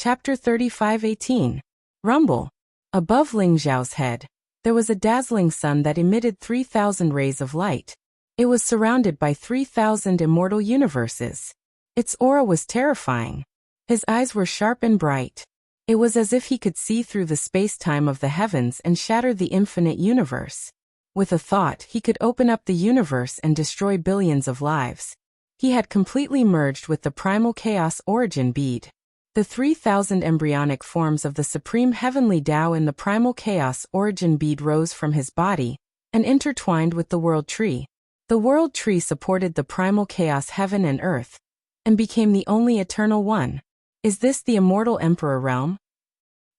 Chapter 35:18. Rumble. Above Ling Xiao's head, there was a dazzling sun that emitted 3,000 rays of light. It was surrounded by 3,000 immortal universes. Its aura was terrifying. His eyes were sharp and bright. It was as if he could see through the space-time of the heavens and shatter the infinite universe. With a thought, he could open up the universe and destroy billions of lives. He had completely merged with the primal chaos origin bead. The 3,000 embryonic forms of the supreme heavenly Tao in the primal chaos origin bead rose from his body and intertwined with the world tree. The world tree supported the primal chaos heaven and earth and became the only eternal one. Is this the immortal emperor realm?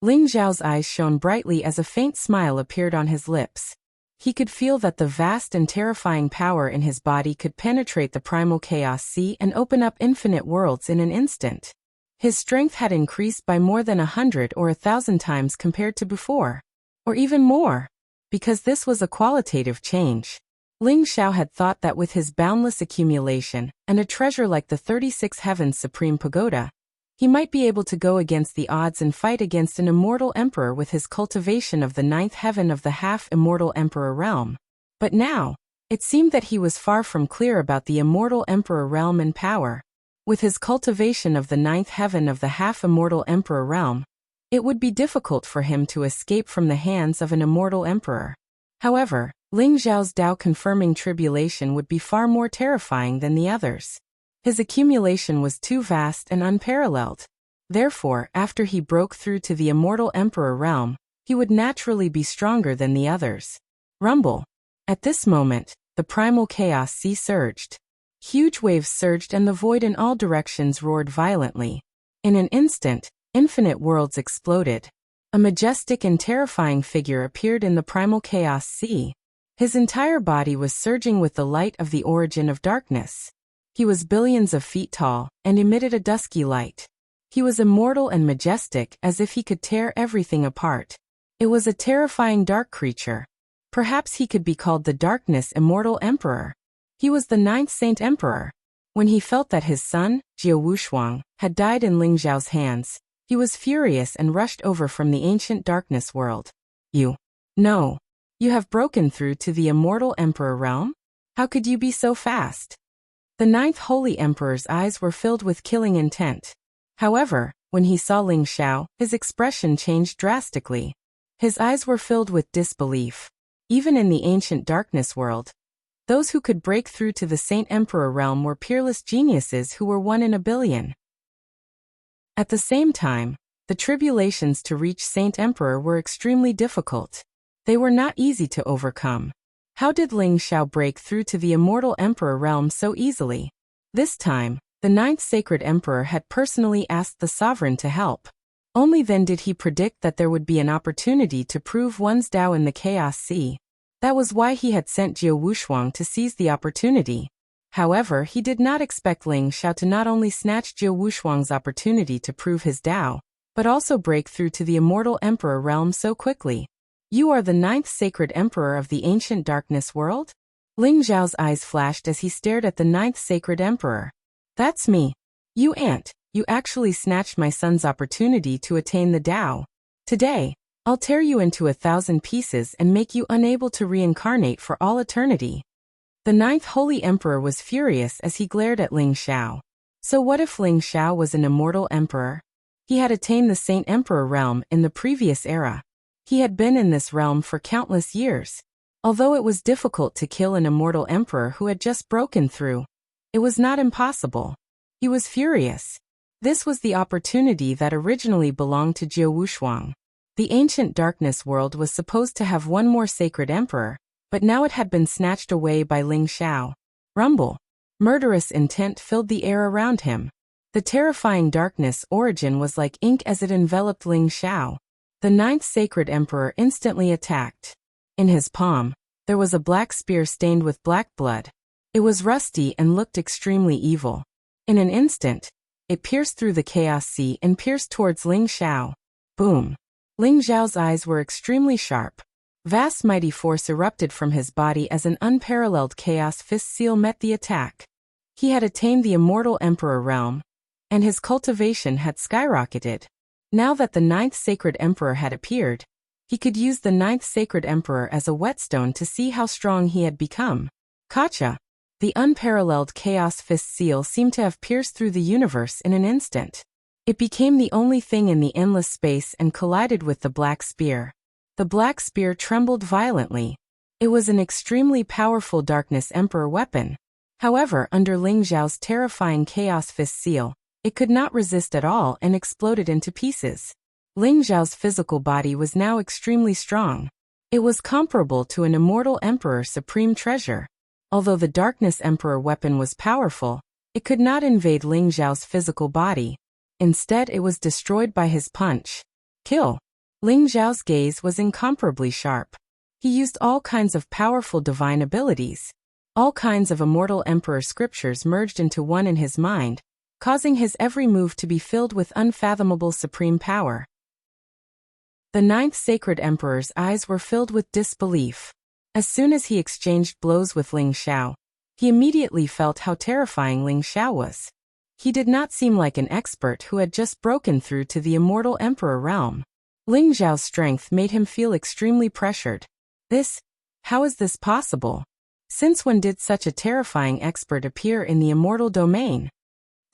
Ling Xiao's eyes shone brightly as a faint smile appeared on his lips. He could feel that the vast and terrifying power in his body could penetrate the primal chaos sea and open up infinite worlds in an instant. His strength had increased by more than 100 or 1,000 times compared to before. Or even more. Because this was a qualitative change. Ling Xiao had thought that with his boundless accumulation and a treasure like the 36 Heavens Supreme Pagoda, he might be able to go against the odds and fight against an immortal emperor with his cultivation of the 9th heaven of the half-immortal emperor realm. But now, it seemed that he was far from clear about the immortal emperor realm and power. With his cultivation of the 9th heaven of the half-immortal emperor realm, it would be difficult for him to escape from the hands of an immortal emperor. However, Ling Xiao's Tao-confirming tribulation would be far more terrifying than the others. His accumulation was too vast and unparalleled. Therefore, after he broke through to the immortal emperor realm, he would naturally be stronger than the others. Rumble. At this moment, the primal chaos sea surged. Huge waves surged and the void in all directions roared violently. In an instant, infinite worlds exploded. A majestic and terrifying figure appeared in the primal chaos sea. His entire body was surging with the light of the origin of darkness. He was billions of feet tall and emitted a dusky light. He was immortal and majestic as if he could tear everything apart. It was a terrifying dark creature. Perhaps he could be called the Darkness Immortal Emperor. He was the 9th Saint Emperor. When he felt that his son, Jia Wushuang, had died in Ling Xiao's hands, he was furious and rushed over from the ancient darkness world. No. You have broken through to the immortal emperor realm? How could you be so fast? The 9th Holy Emperor's eyes were filled with killing intent. However, when he saw Ling Xiao, his expression changed drastically. His eyes were filled with disbelief. Even in the ancient darkness world, those who could break through to the Saint Emperor realm were peerless geniuses who were 1 in a billion. At the same time, the tribulations to reach Saint Emperor were extremely difficult. They were not easy to overcome. How did Ling Xiao break through to the immortal emperor realm so easily? This time, the 9th Sacred Emperor had personally asked the sovereign to help. Only then did he predict that there would be an opportunity to prove one's Tao in the Chaos Sea. That was why he had sent Jia Wushuang to seize the opportunity. However, he did not expect Ling Xiao to not only snatch Jia Wushuang's opportunity to prove his Tao, but also break through to the immortal emperor realm so quickly. You are the 9th Sacred Emperor of the ancient darkness world? Ling Xiao's eyes flashed as he stared at the 9th Sacred Emperor. That's me. You actually snatched my son's opportunity to attain the Tao. Today, I'll tear you into 1,000 pieces and make you unable to reincarnate for all eternity. The 9th Holy Emperor was furious as he glared at Ling Xiao. So what if Ling Xiao was an immortal emperor? He had attained the Saint Emperor realm in the previous era. He had been in this realm for countless years. Although it was difficult to kill an immortal emperor who had just broken through, it was not impossible. He was furious. This was the opportunity that originally belonged to Jia Wushuang. The ancient darkness world was supposed to have one more sacred emperor, but now it had been snatched away by Ling Xiao. Rumble. Murderous intent filled the air around him. The terrifying darkness origin was like ink as it enveloped Ling Xiao. The 9th Sacred Emperor instantly attacked. In his palm, there was a black spear stained with black blood. It was rusty and looked extremely evil. In an instant, it pierced through the chaos sea and pierced towards Ling Xiao. Boom. Ling Xiao's eyes were extremely sharp. Vast mighty force erupted from his body as an unparalleled chaos fist seal met the attack. He had attained the immortal emperor realm, and his cultivation had skyrocketed. Now that the ninth sacred emperor had appeared, he could use the ninth sacred emperor as a whetstone to see how strong he had become. Gotcha! The unparalleled Chaos Fist seal seemed to have pierced through the universe in an instant. It became the only thing in the endless space and collided with the black spear. The black spear trembled violently. It was an extremely powerful Darkness Emperor weapon. However, under Ling Zhao's terrifying Chaos Fist seal, it could not resist at all and exploded into pieces. Ling Zhao's physical body was now extremely strong. It was comparable to an immortal emperor's supreme treasure. Although the Darkness Emperor weapon was powerful, it could not invade Ling Zhao's physical body. Instead, it was destroyed by his punch. Kill. Ling Zhao's gaze was incomparably sharp. He used all kinds of powerful divine abilities. All kinds of immortal emperor scriptures merged into one in his mind, causing his every move to be filled with unfathomable supreme power. The ninth sacred emperor's eyes were filled with disbelief. As soon as he exchanged blows with Ling Zhao, he immediately felt how terrifying Ling Zhao was. He did not seem like an expert who had just broken through to the immortal emperor realm. Ling Zhao's strength made him feel extremely pressured. How is this possible? Since when did such a terrifying expert appear in the immortal domain?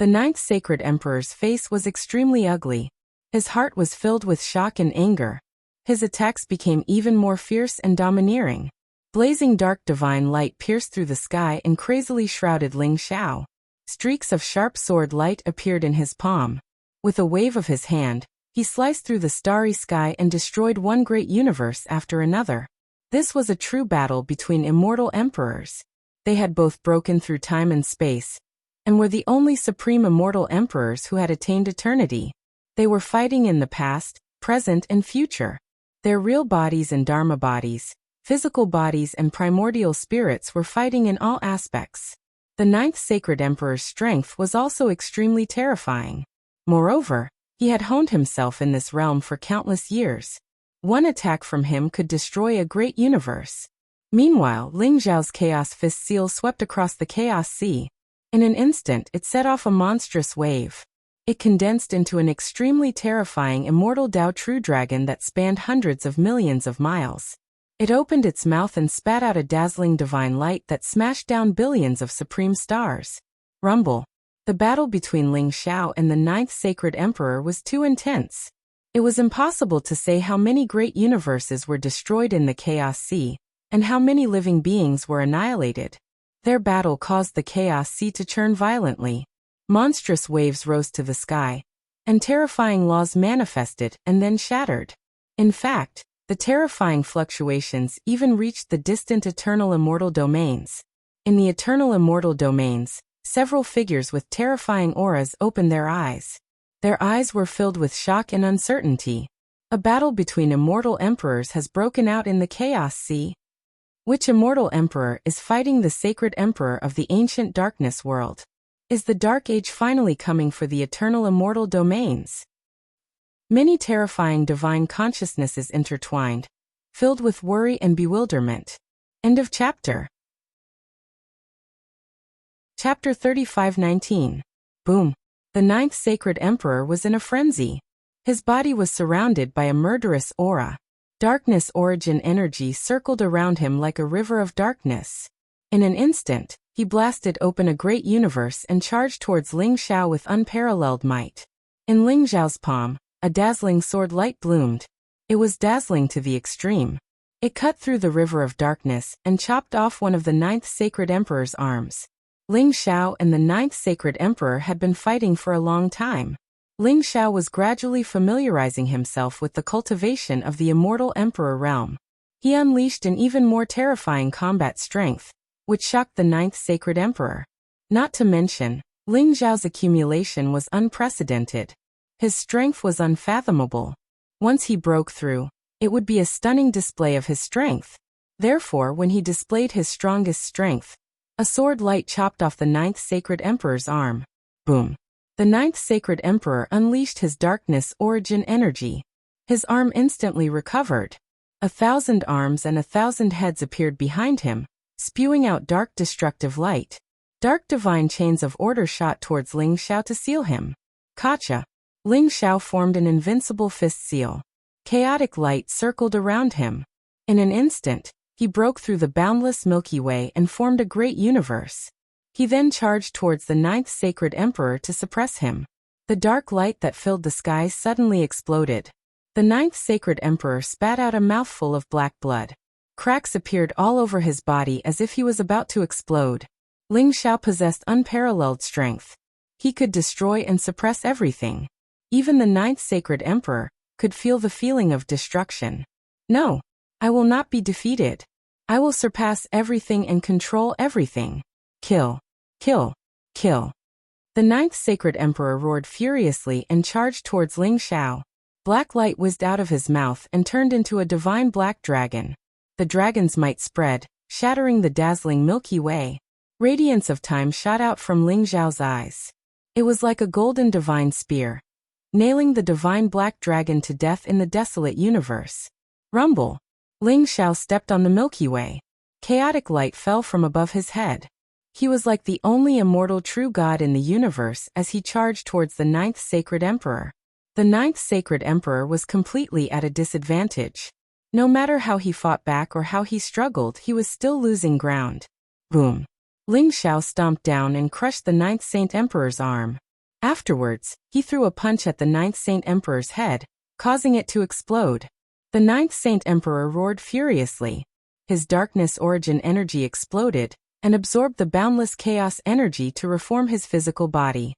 The ninth sacred emperor's face was extremely ugly. His heart was filled with shock and anger. His attacks became even more fierce and domineering. Blazing dark divine light pierced through the sky and crazily shrouded Ling Zhao. Streaks of sharp sword light appeared in his palm. With a wave of his hand, he sliced through the starry sky and destroyed one great universe after another. This was a true battle between immortal emperors. They had both broken through time and space, and were the only supreme immortal emperors who had attained eternity. They were fighting in the past, present, and future. Their real bodies and dharma bodies, physical bodies and primordial spirits were fighting in all aspects. The ninth sacred emperor's strength was also extremely terrifying. Moreover, he had honed himself in this realm for countless years. One attack from him could destroy a great universe. Meanwhile, Ling Zhao's Chaos Fist seal swept across the Chaos Sea. In an instant, it set off a monstrous wave. It condensed into an extremely terrifying immortal Dao True Dragon that spanned hundreds of millions of miles. It opened its mouth and spat out a dazzling divine light that smashed down billions of supreme stars. Rumble. The battle between Ling Zhao and the ninth sacred emperor was too intense. It was impossible to say how many great universes were destroyed in the Chaos Sea, and how many living beings were annihilated. Their battle caused the Chaos Sea to churn violently. Monstrous waves rose to the sky, and terrifying laws manifested and then shattered. In fact, the terrifying fluctuations even reached the distant eternal immortal domains. In the eternal immortal domains, several figures with terrifying auras opened their eyes. Their eyes were filled with shock and uncertainty. A battle between immortal emperors has broken out in the Chaos Sea. Which immortal emperor is fighting the sacred emperor of the ancient darkness world? Is the Dark Age finally coming for the eternal immortal domains? Many terrifying divine consciousnesses intertwined, filled with worry and bewilderment. End of chapter. Chapter 35:19. Boom. The ninth sacred emperor was in a frenzy. His body was surrounded by a murderous aura. Darkness origin energy circled around him like a river of darkness. In an instant, he blasted open a great universe and charged towards Ling Zhao with unparalleled might. In Ling Zhao's palm, a dazzling sword light bloomed. It was dazzling to the extreme. It cut through the river of darkness and chopped off one of the ninth sacred emperor's arms. Ling Zhao and the ninth sacred emperor had been fighting for a long time. Ling Zhao was gradually familiarizing himself with the cultivation of the immortal emperor realm. He unleashed an even more terrifying combat strength, which shocked the ninth sacred emperor. Not to mention, Ling Zhao's accumulation was unprecedented. His strength was unfathomable. Once he broke through, it would be a stunning display of his strength. Therefore, when he displayed his strongest strength, a sword light chopped off the ninth sacred emperor's arm. Boom. The ninth sacred emperor unleashed his darkness origin energy. His arm instantly recovered. 1,000 arms and 1,000 heads appeared behind him, spewing out dark destructive light. Dark divine chains of order shot towards Ling Zhao to seal him. Gotcha. Ling Xiao formed an invincible fist seal. Chaotic light circled around him. In an instant, he broke through the boundless Milky Way and formed a great universe. He then charged towards the ninth sacred emperor to suppress him. The dark light that filled the sky suddenly exploded. The ninth sacred emperor spat out a mouthful of black blood. Cracks appeared all over his body as if he was about to explode. Ling Xiao possessed unparalleled strength. He could destroy and suppress everything. Even the ninth sacred emperor could feel the feeling of destruction. No, I will not be defeated. I will surpass everything and control everything. Kill, kill, kill. The ninth sacred emperor roared furiously and charged towards Ling Xiao. Black light whizzed out of his mouth and turned into a divine black dragon. The dragon's might spread, shattering the dazzling Milky Way. Radiance of time shot out from Ling Xiao's eyes. It was like a golden divine spear, nailing the divine black dragon to death in the desolate universe. Rumble. Ling Xiao stepped on the Milky Way. Chaotic light fell from above his head. He was like the only immortal true god in the universe as he charged towards the ninth sacred emperor. The ninth sacred emperor was completely at a disadvantage. No matter how he fought back or how he struggled, he was still losing ground. Boom. Ling Xiao stomped down and crushed the ninth saint emperor's arm. Afterwards, he threw a punch at the ninth saint emperor's head, causing it to explode. The ninth saint emperor roared furiously. His darkness origin energy exploded and absorbed the boundless chaos energy to reform his physical body.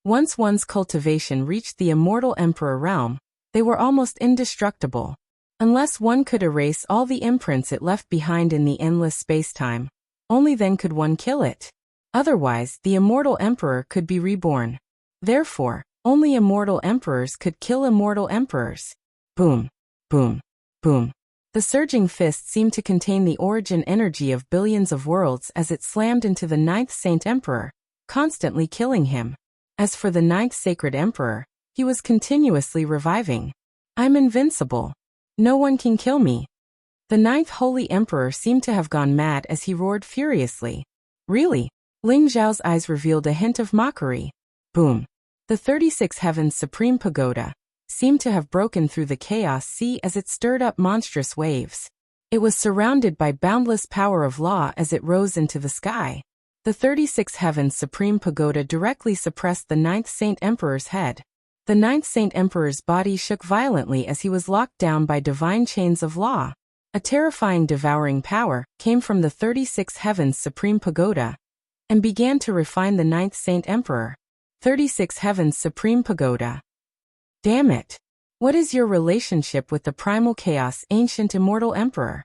Once one's cultivation reached the immortal emperor realm, they were almost indestructible. Unless one could erase all the imprints it left behind in the endless space-time, only then could one kill it. Otherwise, the immortal emperor could be reborn. Therefore, only immortal emperors could kill immortal emperors. Boom, boom, boom. The surging fist seemed to contain the origin energy of billions of worlds as it slammed into the ninth saint emperor, constantly killing him. As for the ninth sacred emperor, he was continuously reviving. I'm invincible. No one can kill me. The ninth holy emperor seemed to have gone mad as he roared furiously. Really? Ling Xiao's eyes revealed a hint of mockery. Boom. The 36 Heavens Supreme Pagoda seemed to have broken through the chaos sea as it stirred up monstrous waves. It was surrounded by boundless power of law as it rose into the sky. The 36 Heavens Supreme Pagoda directly suppressed the ninth saint emperor's head. The ninth saint emperor's body shook violently as he was locked down by divine chains of law. A terrifying devouring power came from the 36 Heavens Supreme Pagoda and began to refine the ninth saint emperor. 36 Heavens Supreme Pagoda. Damn it! What is your relationship with the primal chaos ancient immortal emperor?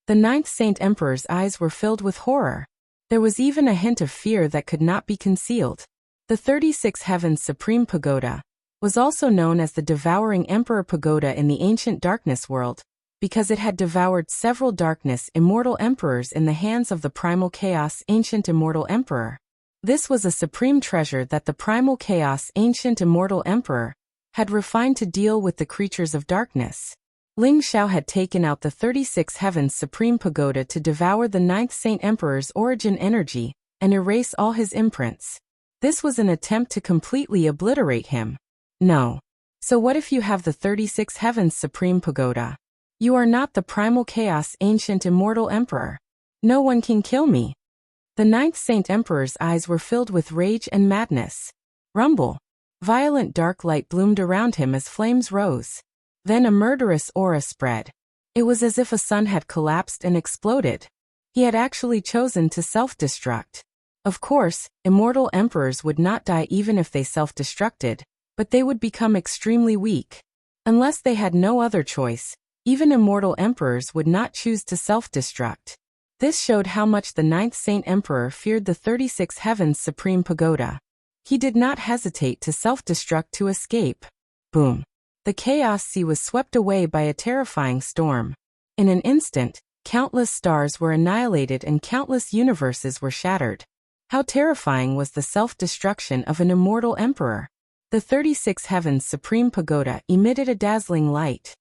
The ninth saint emperor's eyes were filled with horror. There was even a hint of fear that could not be concealed. The 36 Heavens Supreme Pagoda was also known as the Devouring Emperor Pagoda in the ancient darkness world, because it had devoured several darkness immortal emperors in the hands of the primal chaos ancient immortal emperor. This was a supreme treasure that the primal chaos ancient immortal emperor had refined to deal with the creatures of darkness. Ling Xiao had taken out the 36 Heavens Supreme Pagoda to devour the ninth saint emperor's origin energy and erase all his imprints. This was an attempt to completely obliterate him. No. So what if you have the 36 Heavens Supreme Pagoda? You are not the primal chaos ancient immortal emperor. No one can kill me. The ninth saint emperor's eyes were filled with rage and madness. Rumble. Violent dark light bloomed around him as flames rose. Then a murderous aura spread. It was as if a sun had collapsed and exploded. He had actually chosen to self-destruct. Of course, immortal emperors would not die even if they self-destructed, but they would become extremely weak. Unless they had no other choice, even immortal emperors would not choose to self-destruct. This showed how much the ninth saint emperor feared the 36 Heavens Supreme Pagoda. He did not hesitate to self-destruct to escape. Boom. The chaos sea was swept away by a terrifying storm. In an instant, countless stars were annihilated and countless universes were shattered. How terrifying was the self-destruction of an immortal emperor. The 36 Heavens Supreme Pagoda emitted a dazzling light.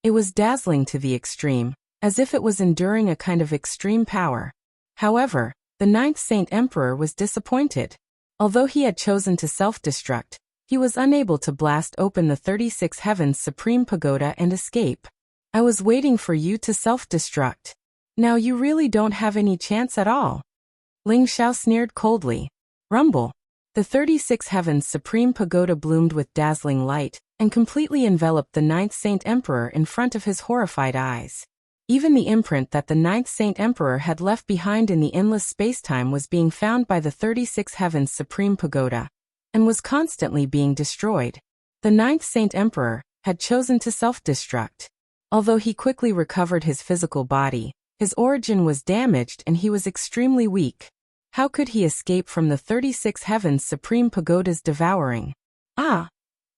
It was dazzling to the extreme, as if it was enduring a kind of extreme power. However, the ninth saint emperor was disappointed. Although he had chosen to self-destruct, he was unable to blast open the 36 Heavens Supreme Pagoda and escape. I was waiting for you to self-destruct. Now you really don't have any chance at all. Ling Xiao sneered coldly. Rumble. The 36 Heavens Supreme Pagoda bloomed with dazzling light and completely enveloped the Ninth Saint Emperor in front of his horrified eyes. Even the imprint that the Ninth Saint Emperor had left behind in the endless spacetime was being found by the 36 Heavens Supreme Pagoda, and was constantly being destroyed. The Ninth Saint Emperor had chosen to self-destruct. Although he quickly recovered his physical body, his origin was damaged and he was extremely weak. How could he escape from the 36 Heavens Supreme Pagoda's devouring? Ah!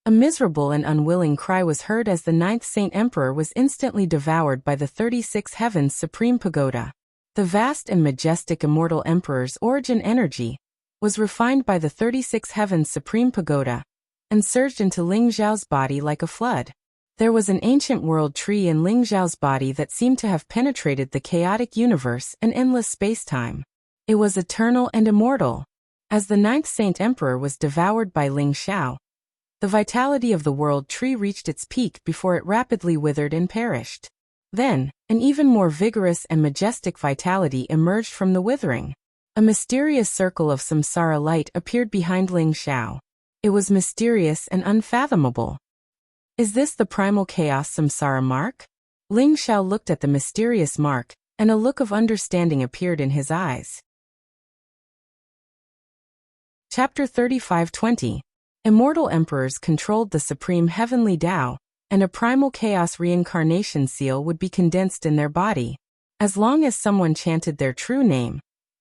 A miserable and unwilling cry was heard as the Ninth Saint Emperor was instantly devoured by the 36 Heavens Supreme Pagoda. The vast and majestic immortal Emperor's origin energy was refined by the 36 Heavens Supreme Pagoda and surged into Ling Xiao's body like a flood. There was an ancient world tree in Ling Xiao's body that seemed to have penetrated the chaotic universe and endless spacetime. It was eternal and immortal. As the Ninth Saint Emperor was devoured by Ling Xiao, the vitality of the world tree reached its peak before it rapidly withered and perished. Then, an even more vigorous and majestic vitality emerged from the withering. A mysterious circle of samsara light appeared behind Ling Xiao. It was mysterious and unfathomable. Is this the primal chaos samsara mark? Ling Xiao looked at the mysterious mark, and a look of understanding appeared in his eyes. Chapter 35-20. Immortal emperors controlled the supreme heavenly Tao, and a primal chaos reincarnation seal would be condensed in their body. As long as someone chanted their true name,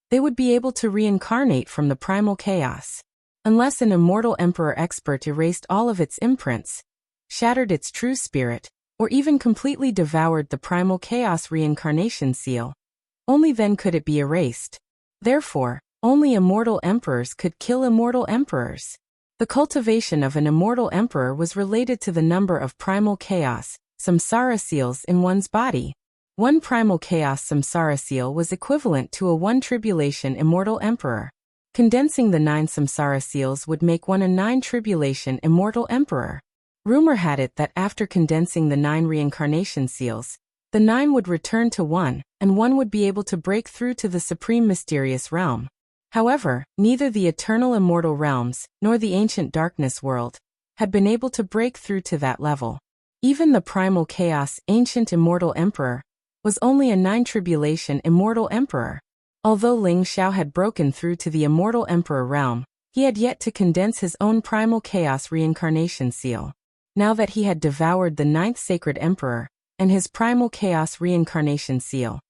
they would be able to reincarnate from the primal chaos. Unless an immortal emperor expert erased all of its imprints, shattered its true spirit, or even completely devoured the primal chaos reincarnation seal, only then could it be erased. Therefore, only immortal emperors could kill immortal emperors. The cultivation of an immortal emperor was related to the number of primal chaos, samsara seals in one's body. One primal chaos samsara seal was equivalent to a 1 tribulation immortal emperor. Condensing the 9 samsara seals would make one a 9 tribulation immortal emperor. Rumor had it that after condensing the 9 reincarnation seals, the 9 would return to 1, and 1 would be able to break through to the supreme mysterious realm. However, neither the eternal immortal realms, nor the ancient darkness world, had been able to break through to that level. Even the primal chaos ancient immortal emperor was only a 9 tribulation immortal emperor. Although Ling Xiao had broken through to the immortal emperor realm, he had yet to condense his own primal chaos reincarnation seal. Now that he had devoured the 9th sacred emperor and his primal chaos reincarnation seal,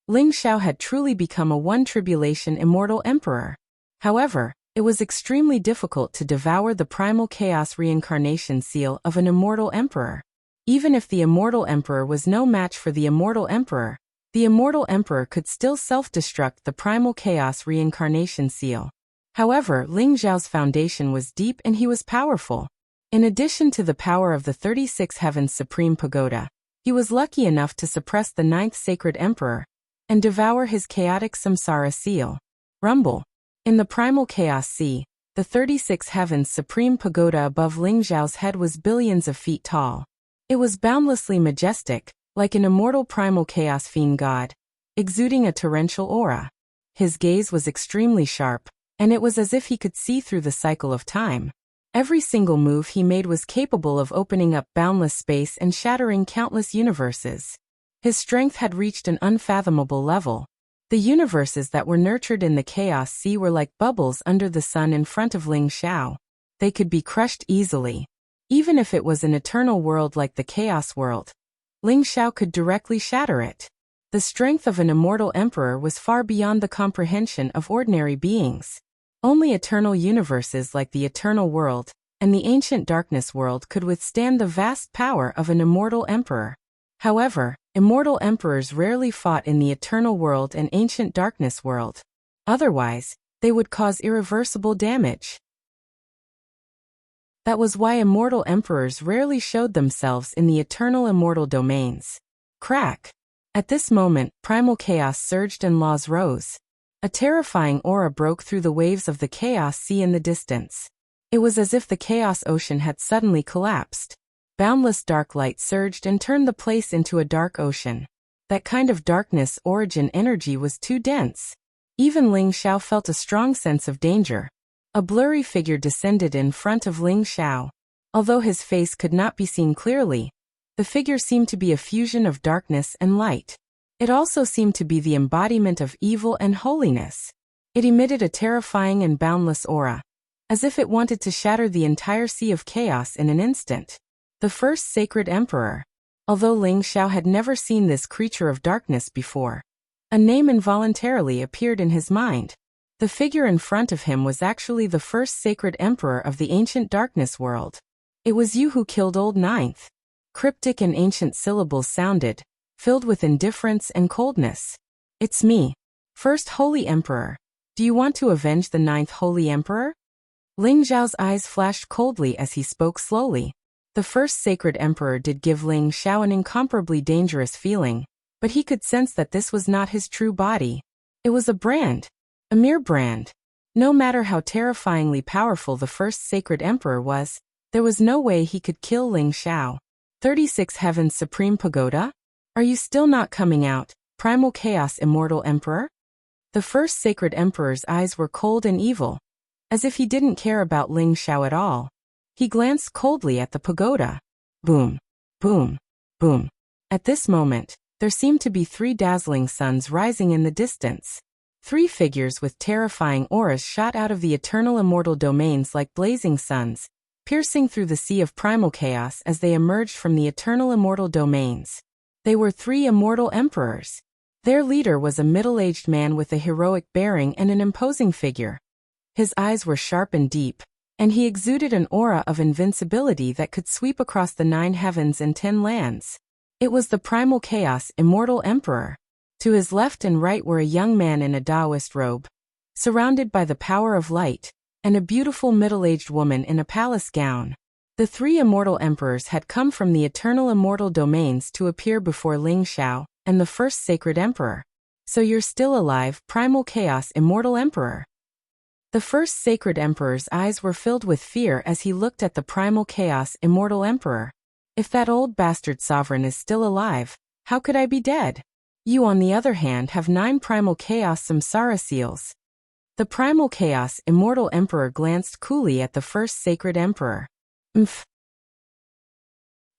Ling Xiao had truly become a 1 tribulation immortal emperor. However, it was extremely difficult to devour the primal chaos reincarnation seal of an immortal emperor. Even if the immortal emperor was no match for the immortal emperor could still self-destruct the primal chaos reincarnation seal. However, Ling Xiao's foundation was deep and he was powerful. In addition to the power of the 36 Heavens Supreme Pagoda, he was lucky enough to suppress the 9th sacred emperor and devour his chaotic samsara seal. Rumble. In the primal chaos sea, the 36 Heavens Supreme Pagoda above Ling Xiao's head was billions of feet tall. It was boundlessly majestic, like an immortal primal chaos fiend god, exuding a torrential aura. His gaze was extremely sharp, and it was as if he could see through the cycle of time. Every single move he made was capable of opening up boundless space and shattering countless universes. His strength had reached an unfathomable level. The universes that were nurtured in the chaos sea were like bubbles under the sun in front of Ling Xiao. They could be crushed easily. Even if it was an eternal world like the chaos world, Ling Xiao could directly shatter it. The strength of an immortal emperor was far beyond the comprehension of ordinary beings. Only eternal universes like the eternal world and the ancient darkness world could withstand the vast power of an immortal emperor. However, immortal emperors rarely fought in the eternal world and ancient darkness world. Otherwise, they would cause irreversible damage. That was why immortal emperors rarely showed themselves in the eternal immortal domains. Crack! At this moment, primal chaos surged and laws rose. A terrifying aura broke through the waves of the chaos sea in the distance. It was as if the chaos ocean had suddenly collapsed. Boundless dark light surged and turned the place into a dark ocean. That kind of darkness origin energy was too dense. Even Ling Xiao felt a strong sense of danger. A blurry figure descended in front of Ling Xiao. Although his face could not be seen clearly, the figure seemed to be a fusion of darkness and light. It also seemed to be the embodiment of evil and holiness. It emitted a terrifying and boundless aura, as if it wanted to shatter the entire sea of chaos in an instant. The first sacred emperor. Although Ling Xiao had never seen this creature of darkness before, a name involuntarily appeared in his mind. The figure in front of him was actually the first sacred emperor of the ancient darkness world. It was you who killed Old Ninth. Cryptic and ancient syllables sounded, filled with indifference and coldness. It's me, first Holy Emperor. Do you want to avenge the ninth Holy Emperor? Ling Xiao's eyes flashed coldly as he spoke slowly. The first sacred emperor did give Ling Xiao an incomparably dangerous feeling, but he could sense that this was not his true body. It was a brand. A mere brand. No matter how terrifyingly powerful the first sacred emperor was, there was no way he could kill Ling Xiao. 36 Heaven's Supreme Pagoda? Are you still not coming out, Primal Chaos Immortal Emperor? The first sacred emperor's eyes were cold and evil, as if he didn't care about Ling Xiao at all. He glanced coldly at the pagoda. Boom, boom, boom. At this moment, there seemed to be 3 dazzling suns rising in the distance. 3 figures with terrifying auras shot out of the eternal immortal domains like blazing suns, piercing through the sea of primal chaos as they emerged from the eternal immortal domains. They were 3 immortal emperors. Their leader was a middle-aged man with a heroic bearing and an imposing figure. His eyes were sharp and deep, and he exuded an aura of invincibility that could sweep across the 9 heavens and 10 lands. It was the Primal Chaos Immortal Emperor. To his left and right were a young man in a Taoist robe, surrounded by the power of light, and a beautiful middle-aged woman in a palace gown. The 3 immortal emperors had come from the eternal immortal domains to appear before Ling Xiao and the first sacred emperor. So you're still alive, Primal Chaos Immortal Emperor. The first sacred emperor's eyes were filled with fear as he looked at the Primal Chaos Immortal Emperor. If that old bastard sovereign is still alive, how could I be dead? You, on the other hand, have 9 Primal Chaos Samsara seals. The Primal Chaos Immortal Emperor glanced coolly at the first sacred emperor.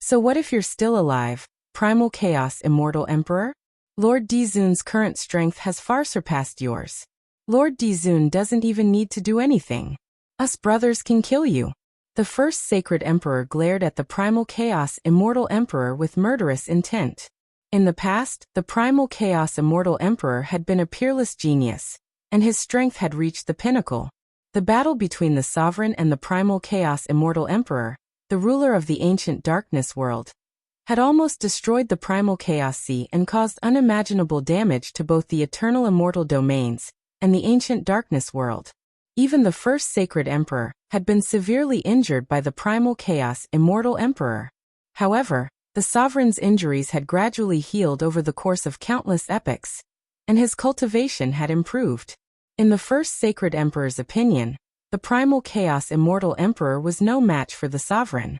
So what if you're still alive, Primal Chaos Immortal Emperor? Lord Dizun's current strength has far surpassed yours. Lord Dizun doesn't even need to do anything. Us brothers can kill you. The first sacred emperor glared at the Primal Chaos Immortal Emperor with murderous intent. In the past, the Primal Chaos Immortal Emperor had been a peerless genius, and his strength had reached the pinnacle. The battle between the sovereign and the Primal Chaos Immortal Emperor, the ruler of the ancient darkness world, had almost destroyed the Primal Chaos Sea and caused unimaginable damage to both the eternal immortal domains and the ancient darkness world. Even the first sacred emperor had been severely injured by the Primal Chaos Immortal Emperor. However, the sovereign's injuries had gradually healed over the course of countless epochs, and his cultivation had improved. In the first sacred emperor's opinion, the Primal Chaos Immortal Emperor was no match for the sovereign.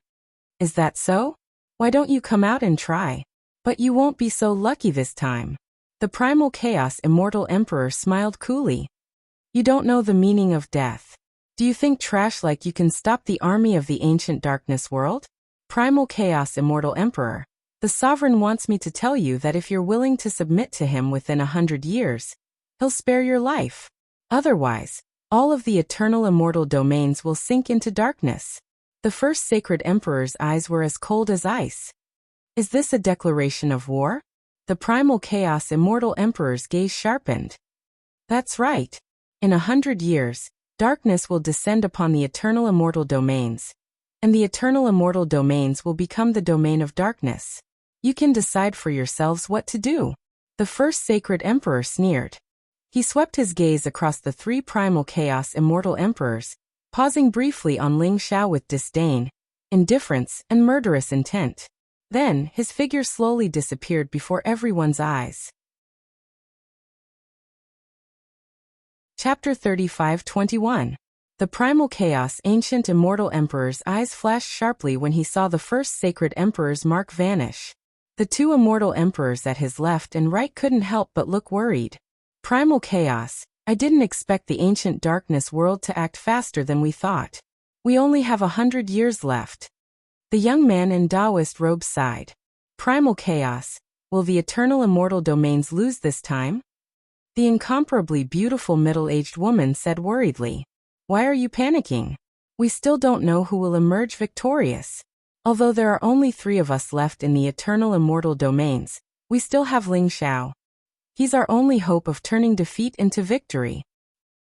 Is that so? Why don't you come out and try? But you won't be so lucky this time. The Primal Chaos Immortal Emperor smiled coolly. You don't know the meaning of death. Do you think trash like you can stop the army of the ancient darkness world? Primal Chaos Immortal Emperor, the sovereign wants me to tell you that if you're willing to submit to him within 100 years, he'll spare your life. Otherwise, all of the eternal immortal domains will sink into darkness. The first sacred emperor's eyes were as cold as ice. Is this a declaration of war? The Primal Chaos Immortal Emperor's gaze sharpened. That's right. In 100 years, darkness will descend upon the eternal immortal domains, and the eternal immortal domains will become the domain of darkness. You can decide for yourselves what to do. The first sacred emperor sneered. He swept his gaze across the 3 Primal Chaos Immortal Emperors, pausing briefly on Ling Xiao with disdain, indifference, and murderous intent. Then, his figure slowly disappeared before everyone's eyes. Chapter 35-21. The Primal Chaos. Ancient Immortal Emperor's eyes flashed sharply when he saw the first Sacred Emperor's mark vanish. The two immortal emperors at his left and right couldn't help but look worried. Primal Chaos, I didn't expect the ancient darkness world to act faster than we thought. We only have 100 years left. The young man in Taoist robes sighed. Primal Chaos, will the eternal immortal domains lose this time? The incomparably beautiful middle-aged woman said worriedly. Why are you panicking? We still don't know who will emerge victorious. Although there are only 3 of us left in the eternal immortal domains, we still have Ling Xiao. He's our only hope of turning defeat into victory.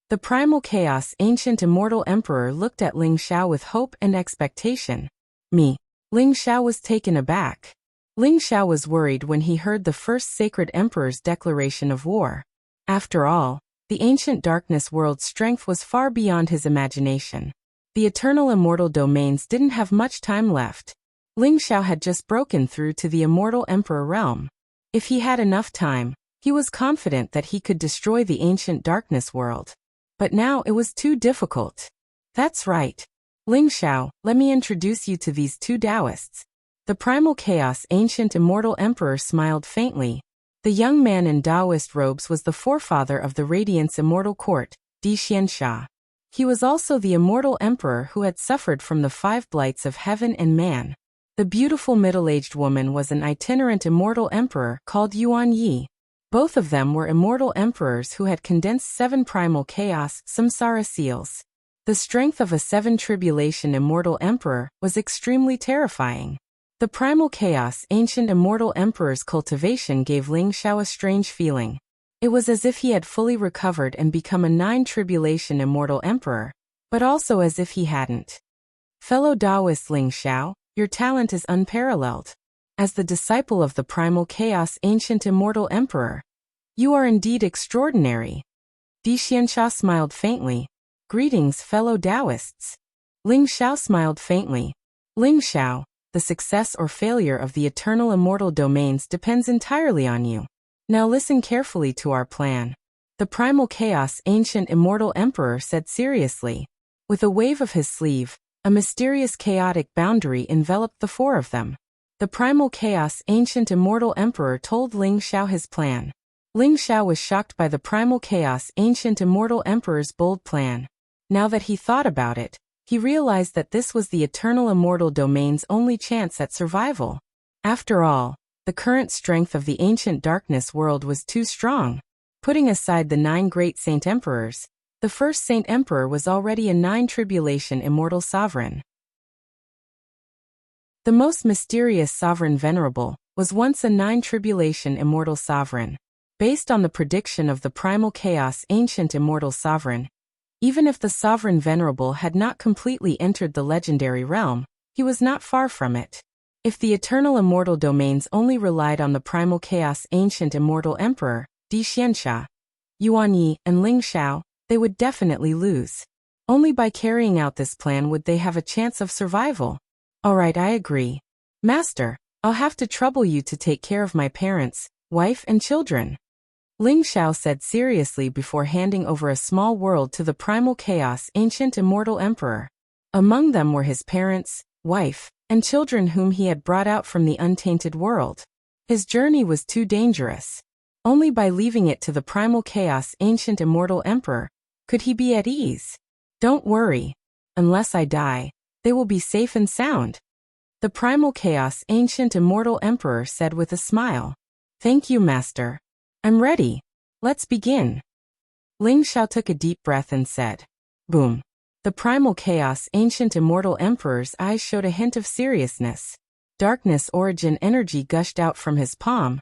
The Primal Chaos Ancient Immortal Emperor looked at Ling Xiao with hope and expectation. Ling Xiao was taken aback. Ling Xiao was worried when he heard the first Sacred Emperor's declaration of war. After all, the ancient darkness world's strength was far beyond his imagination. The eternal immortal domains didn't have much time left. Ling Xiao had just broken through to the immortal emperor realm. If he had enough time, he was confident that he could destroy the ancient darkness world. But now it was too difficult. That's right. Ling Xiao, let me introduce you to these 2 Taoists. The Primal Chaos Ancient Immortal Emperor smiled faintly. The young man in Taoist robes was the forefather of the Radiance Immortal Court, Di Xiansha. He was also the immortal emperor who had suffered from the 5 blights of heaven and man. The beautiful middle-aged woman was an itinerant immortal emperor called Yuan Yi. Both of them were immortal emperors who had condensed 7 primal chaos samsara seals. The strength of a 7 tribulation immortal emperor was extremely terrifying. The Primal Chaos Ancient Immortal Emperor's cultivation gave Ling Xiao a strange feeling. It was as if he had fully recovered and become a 9 tribulation immortal emperor, but also as if he hadn't. Fellow Taoist Ling Xiao, your talent is unparalleled. As the disciple of the Primal Chaos Ancient Immortal Emperor, you are indeed extraordinary. Di Xiansha smiled faintly. Greetings, fellow Taoists. Ling Xiao smiled faintly. Ling Xiao, the success or failure of the eternal immortal domains depends entirely on you. Now listen carefully to our plan. The Primal Chaos Ancient Immortal Emperor said seriously. With a wave of his sleeve, a mysterious chaotic boundary enveloped the 4 of them. The Primal Chaos Ancient Immortal Emperor told Ling Xiao his plan. Ling Xiao was shocked by the Primal Chaos Ancient Immortal Emperor's bold plan. Now that he thought about it, he realized that this was the eternal immortal domain's only chance at survival. After all, the current strength of the ancient darkness world was too strong. Putting aside the 9 great saint emperors, the first saint emperor was already a 9 tribulation immortal sovereign. The most mysterious sovereign venerable was once a 9 tribulation immortal sovereign. Based on the prediction of the Primal Chaos Ancient Immortal Sovereign, even if the sovereign venerable had not completely entered the legendary realm, he was not far from it. If the eternal immortal domains only relied on the Primal Chaos Ancient Immortal Emperor, Di Xiansha, Yuan Yi, and Ling Xiao, they would definitely lose. Only by carrying out this plan would they have a chance of survival. Alright, I agree. Master, I'll have to trouble you to take care of my parents, wife and children. Ling Xiao said seriously before handing over a small world to the Primal Chaos Ancient Immortal Emperor. Among them were his parents, wife, and children whom he had brought out from the untainted world. His journey was too dangerous. Only by leaving it to the Primal Chaos Ancient Immortal Emperor could he be at ease. Don't worry. Unless I die, they will be safe and sound. The Primal Chaos Ancient Immortal Emperor said with a smile. Thank you, Master. I'm ready. Let's begin. Ling Xiao took a deep breath and said. Boom. The Primal Chaos Ancient Immortal Emperor's eyes showed a hint of seriousness. Darkness origin energy gushed out from his palm,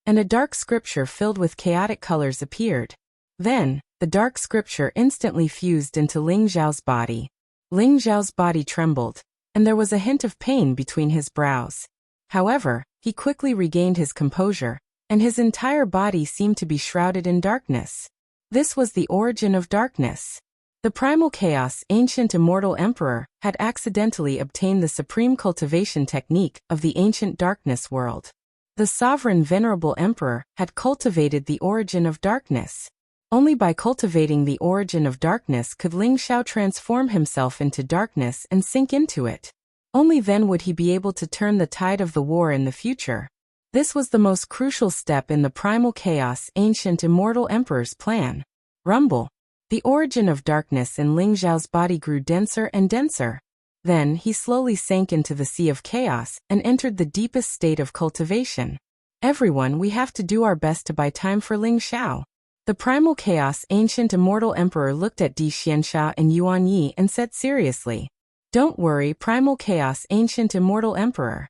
and a dark scripture filled with chaotic colors appeared. Then, the dark scripture instantly fused into Ling Xiao's body. Ling Xiao's body trembled, and there was a hint of pain between his brows. However, he quickly regained his composure, and his entire body seemed to be shrouded in darkness. This was the origin of darkness. The Primal Chaos Ancient Immortal Emperor had accidentally obtained the supreme cultivation technique of the ancient darkness world. The sovereign venerable emperor had cultivated the origin of darkness. Only by cultivating the origin of darkness could Ling Xiao transform himself into darkness and sink into it. Only then would he be able to turn the tide of the war in the future. This was the most crucial step in the primal chaos ancient immortal emperor's plan. Rumble. The origin of darkness in Ling Xiao's body grew denser and denser. Then he slowly sank into the sea of chaos and entered the deepest state of cultivation. Everyone, we have to do our best to buy time for Ling Xiao. The primal chaos ancient immortal emperor looked at Di Xianxia and Yuan Yi and said seriously, "Don't worry, primal chaos ancient immortal emperor.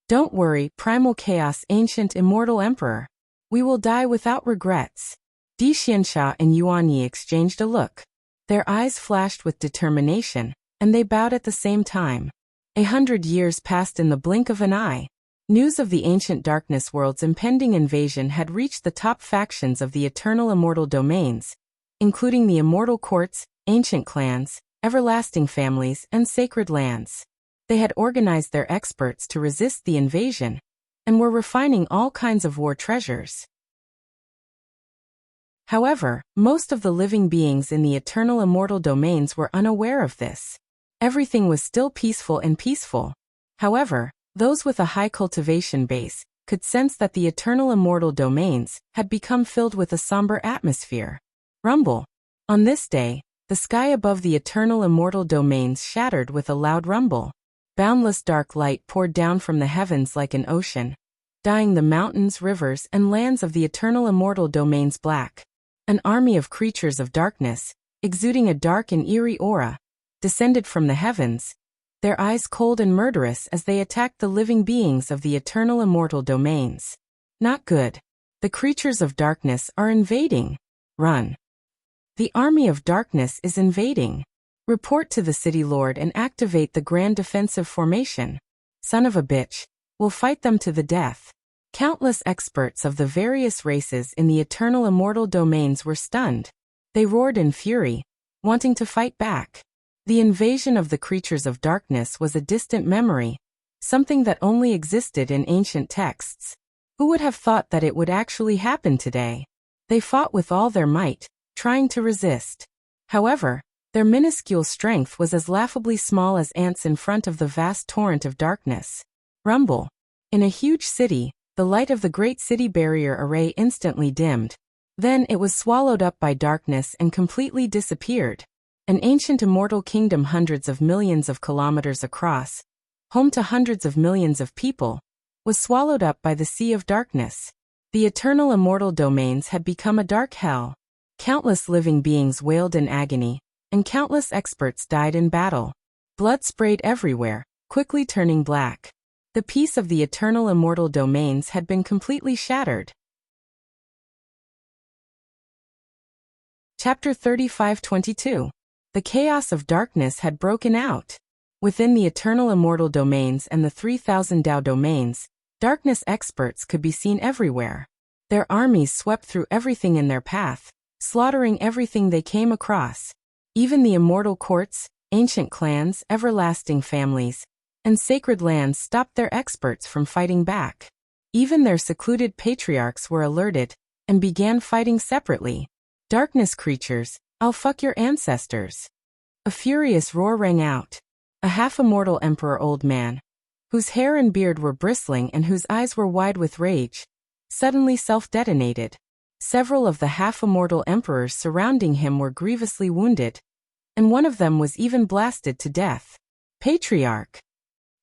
Don't worry, primal chaos ancient immortal emperor. We will die without regrets." Di Xianxia and Yuan Yi exchanged a look. Their eyes flashed with determination, and they bowed at the same time. 100 years passed in the blink of an eye. News of the ancient darkness world's impending invasion had reached the top factions of the eternal immortal domains, including the immortal courts, ancient clans, everlasting families, and sacred lands. They had organized their experts to resist the invasion, and were refining all kinds of war treasures. However, most of the living beings in the eternal immortal domains were unaware of this. Everything was still peaceful and peaceful. However, those with a high cultivation base could sense that the eternal immortal domains had become filled with a somber atmosphere. Rumble. On this day, the sky above the eternal immortal domains shattered with a loud rumble. Boundless dark light poured down from the heavens like an ocean, dyeing the mountains, rivers, and lands of the eternal immortal domains black. An army of creatures of darkness, exuding a dark and eerie aura, descended from the heavens, their eyes cold and murderous as they attacked the living beings of the eternal immortal domains. Not good. The creatures of darkness are invading. Run. The army of darkness is invading. Report to the city lord and activate the grand defensive formation. Son of a bitch. We'll fight them to the death. Countless experts of the various races in the eternal immortal domains were stunned. They roared in fury, wanting to fight back. The invasion of the creatures of darkness was a distant memory, something that only existed in ancient texts. Who would have thought that it would actually happen today? They fought with all their might, trying to resist. However, their minuscule strength was as laughably small as ants in front of the vast torrent of darkness. Rumble. In a huge city, the light of the great city barrier array instantly dimmed. Then it was swallowed up by darkness and completely disappeared. An ancient immortal kingdom hundreds of millions of kilometers across, home to hundreds of millions of people, was swallowed up by the sea of darkness. The eternal immortal domains had become a dark hell. Countless living beings wailed in agony, and countless experts died in battle. Blood sprayed everywhere, quickly turning black. The peace of the eternal immortal domains had been completely shattered. Chapter 35-22. The chaos of darkness had broken out. Within the eternal immortal domains and the 3,000 Dao domains, darkness experts could be seen everywhere. Their armies swept through everything in their path, slaughtering everything they came across. Even the immortal courts, ancient clans, everlasting families, and sacred lands stopped their experts from fighting back. Even their secluded patriarchs were alerted, and began fighting separately. Darkness creatures, I'll fuck your ancestors. A furious roar rang out. A half-immortal emperor old man, whose hair and beard were bristling and whose eyes were wide with rage, suddenly self-detonated. Several of the half-immortal emperors surrounding him were grievously wounded, and one of them was even blasted to death. Patriarch.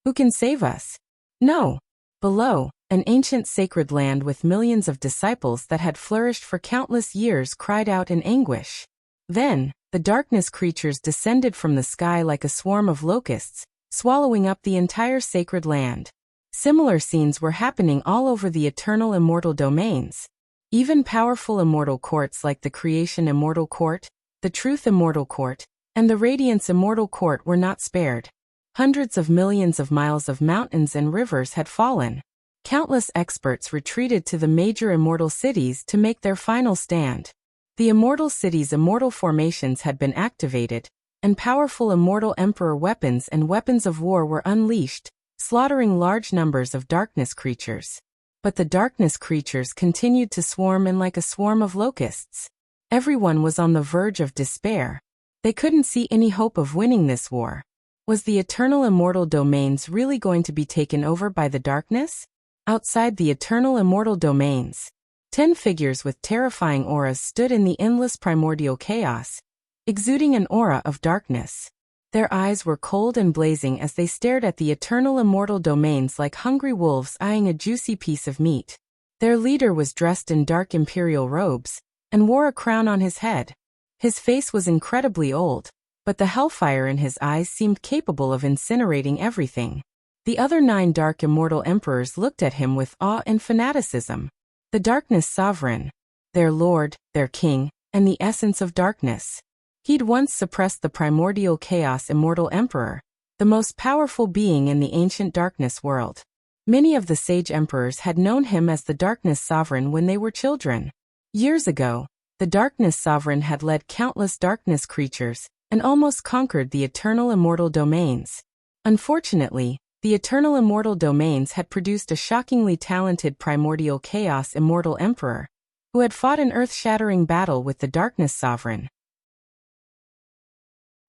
Who can save us? No. Below, an ancient sacred land with millions of disciples that had flourished for countless years cried out in anguish. Then, the darkness creatures descended from the sky like a swarm of locusts, swallowing up the entire sacred land. Similar scenes were happening all over the eternal immortal domains. Even powerful immortal courts like the Creation Immortal Court, the Truth Immortal Court, and the Radiance Immortal Court were not spared. Hundreds of millions of miles of mountains and rivers had fallen. Countless experts retreated to the major immortal cities to make their final stand. The immortal cities' immortal formations had been activated, and powerful immortal emperor weapons and weapons of war were unleashed, slaughtering large numbers of darkness creatures. But the darkness creatures continued to swarm in like a swarm of locusts. Everyone was on the verge of despair. They couldn't see any hope of winning this war. Was the eternal immortal domains really going to be taken over by the darkness? Outside the eternal immortal domains, 10 figures with terrifying auras stood in the endless primordial chaos, exuding an aura of darkness. Their eyes were cold and blazing as they stared at the eternal immortal domains like hungry wolves eyeing a juicy piece of meat. Their leader was dressed in dark imperial robes and wore a crown on his head. His face was incredibly old, but the hellfire in his eyes seemed capable of incinerating everything. The other 9 dark immortal emperors looked at him with awe and fanaticism. The darkness sovereign, their lord, their king, and the essence of darkness. He'd once suppressed the primordial chaos immortal emperor, the most powerful being in the ancient darkness world. Many of the sage emperors had known him as the darkness sovereign when they were children. Years ago, the darkness sovereign had led countless darkness creatures and almost conquered the eternal immortal domains. Unfortunately, the eternal immortal domains had produced a shockingly talented primordial chaos immortal emperor, who had fought an earth-shattering battle with the darkness sovereign.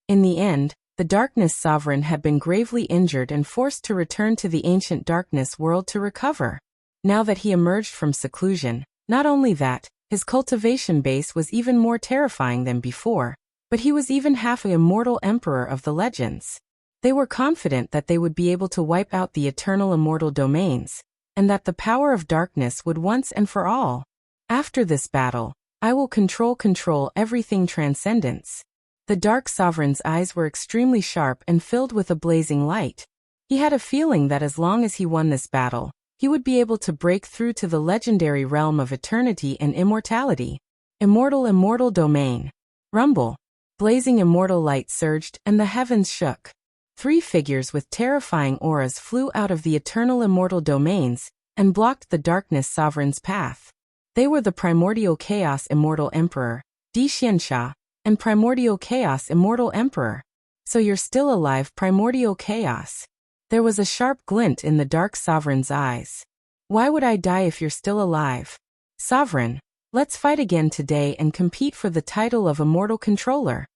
In the end, the darkness sovereign had been gravely injured and forced to return to the ancient darkness world to recover. Now that he emerged from seclusion, not only that, his cultivation base was even more terrifying than before, but he was even half an immortal emperor of the legends. They were confident that they would be able to wipe out the eternal immortal domains, and that the power of darkness would once and for all. After this battle, I will control everything transcendence. The dark sovereign's eyes were extremely sharp and filled with a blazing light. He had a feeling that as long as he won this battle, he would be able to break through to the legendary realm of eternity and immortality. Immortal domain. Rumble. Blazing immortal light surged and the heavens shook. 3 figures with terrifying auras flew out of the eternal immortal domains and blocked the darkness sovereign's path. They were the primordial chaos immortal emperor, Dixiansha, and primordial chaos immortal emperor. So you're still alive, primordial chaos. There was a sharp glint in the dark sovereign's eyes. Why would I die if you're still alive? Sovereign, let's fight again today and compete for the title of immortal controller.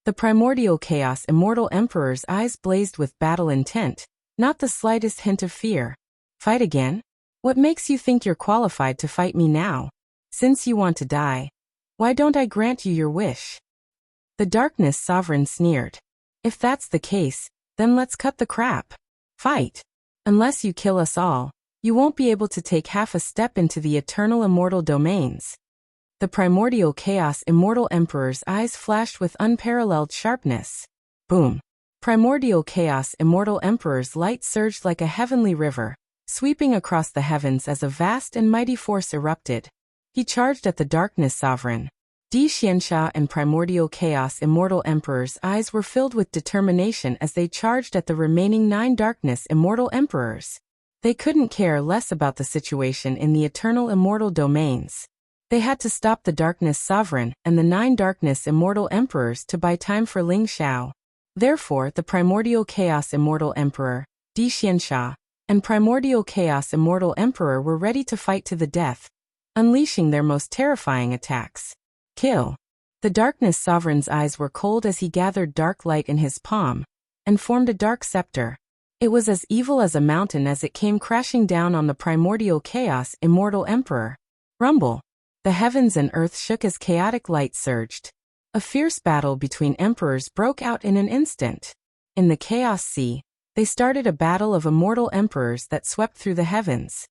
The primordial chaos immortal emperor's eyes blazed with battle intent, not the slightest hint of fear. Fight again? What makes you think you're qualified to fight me now? Since you want to die, why don't I grant you your wish? The darkness sovereign sneered. If that's the case, then let's cut the crap. Fight. Unless you kill us all, you won't be able to take half a step into the eternal immortal domains. The primordial chaos immortal emperor's eyes flashed with unparalleled sharpness. Boom. Primordial chaos immortal emperor's light surged like a heavenly river, sweeping across the heavens as a vast and mighty force erupted. He charged at the darkness sovereign. Dixiansha and primordial chaos immortal emperor's eyes were filled with determination as they charged at the remaining 9 darkness immortal emperors. They couldn't care less about the situation in the eternal immortal domains. They had to stop the darkness sovereign and the 9 darkness immortal emperors to buy time for Ling Xiao. Therefore, the primordial chaos immortal emperor, Dixiansha, and primordial chaos immortal emperor were ready to fight to the death, unleashing their most terrifying attacks. Kill. The darkness sovereign's eyes were cold as he gathered dark light in his palm and formed a dark scepter. It was as evil as a mountain as it came crashing down on the primordial chaos immortal emperor. Rumble. The heavens and earth shook as chaotic light surged. A fierce battle between emperors broke out in an instant. In the Chaos Sea, they started a battle of immortal emperors that swept through the heavens.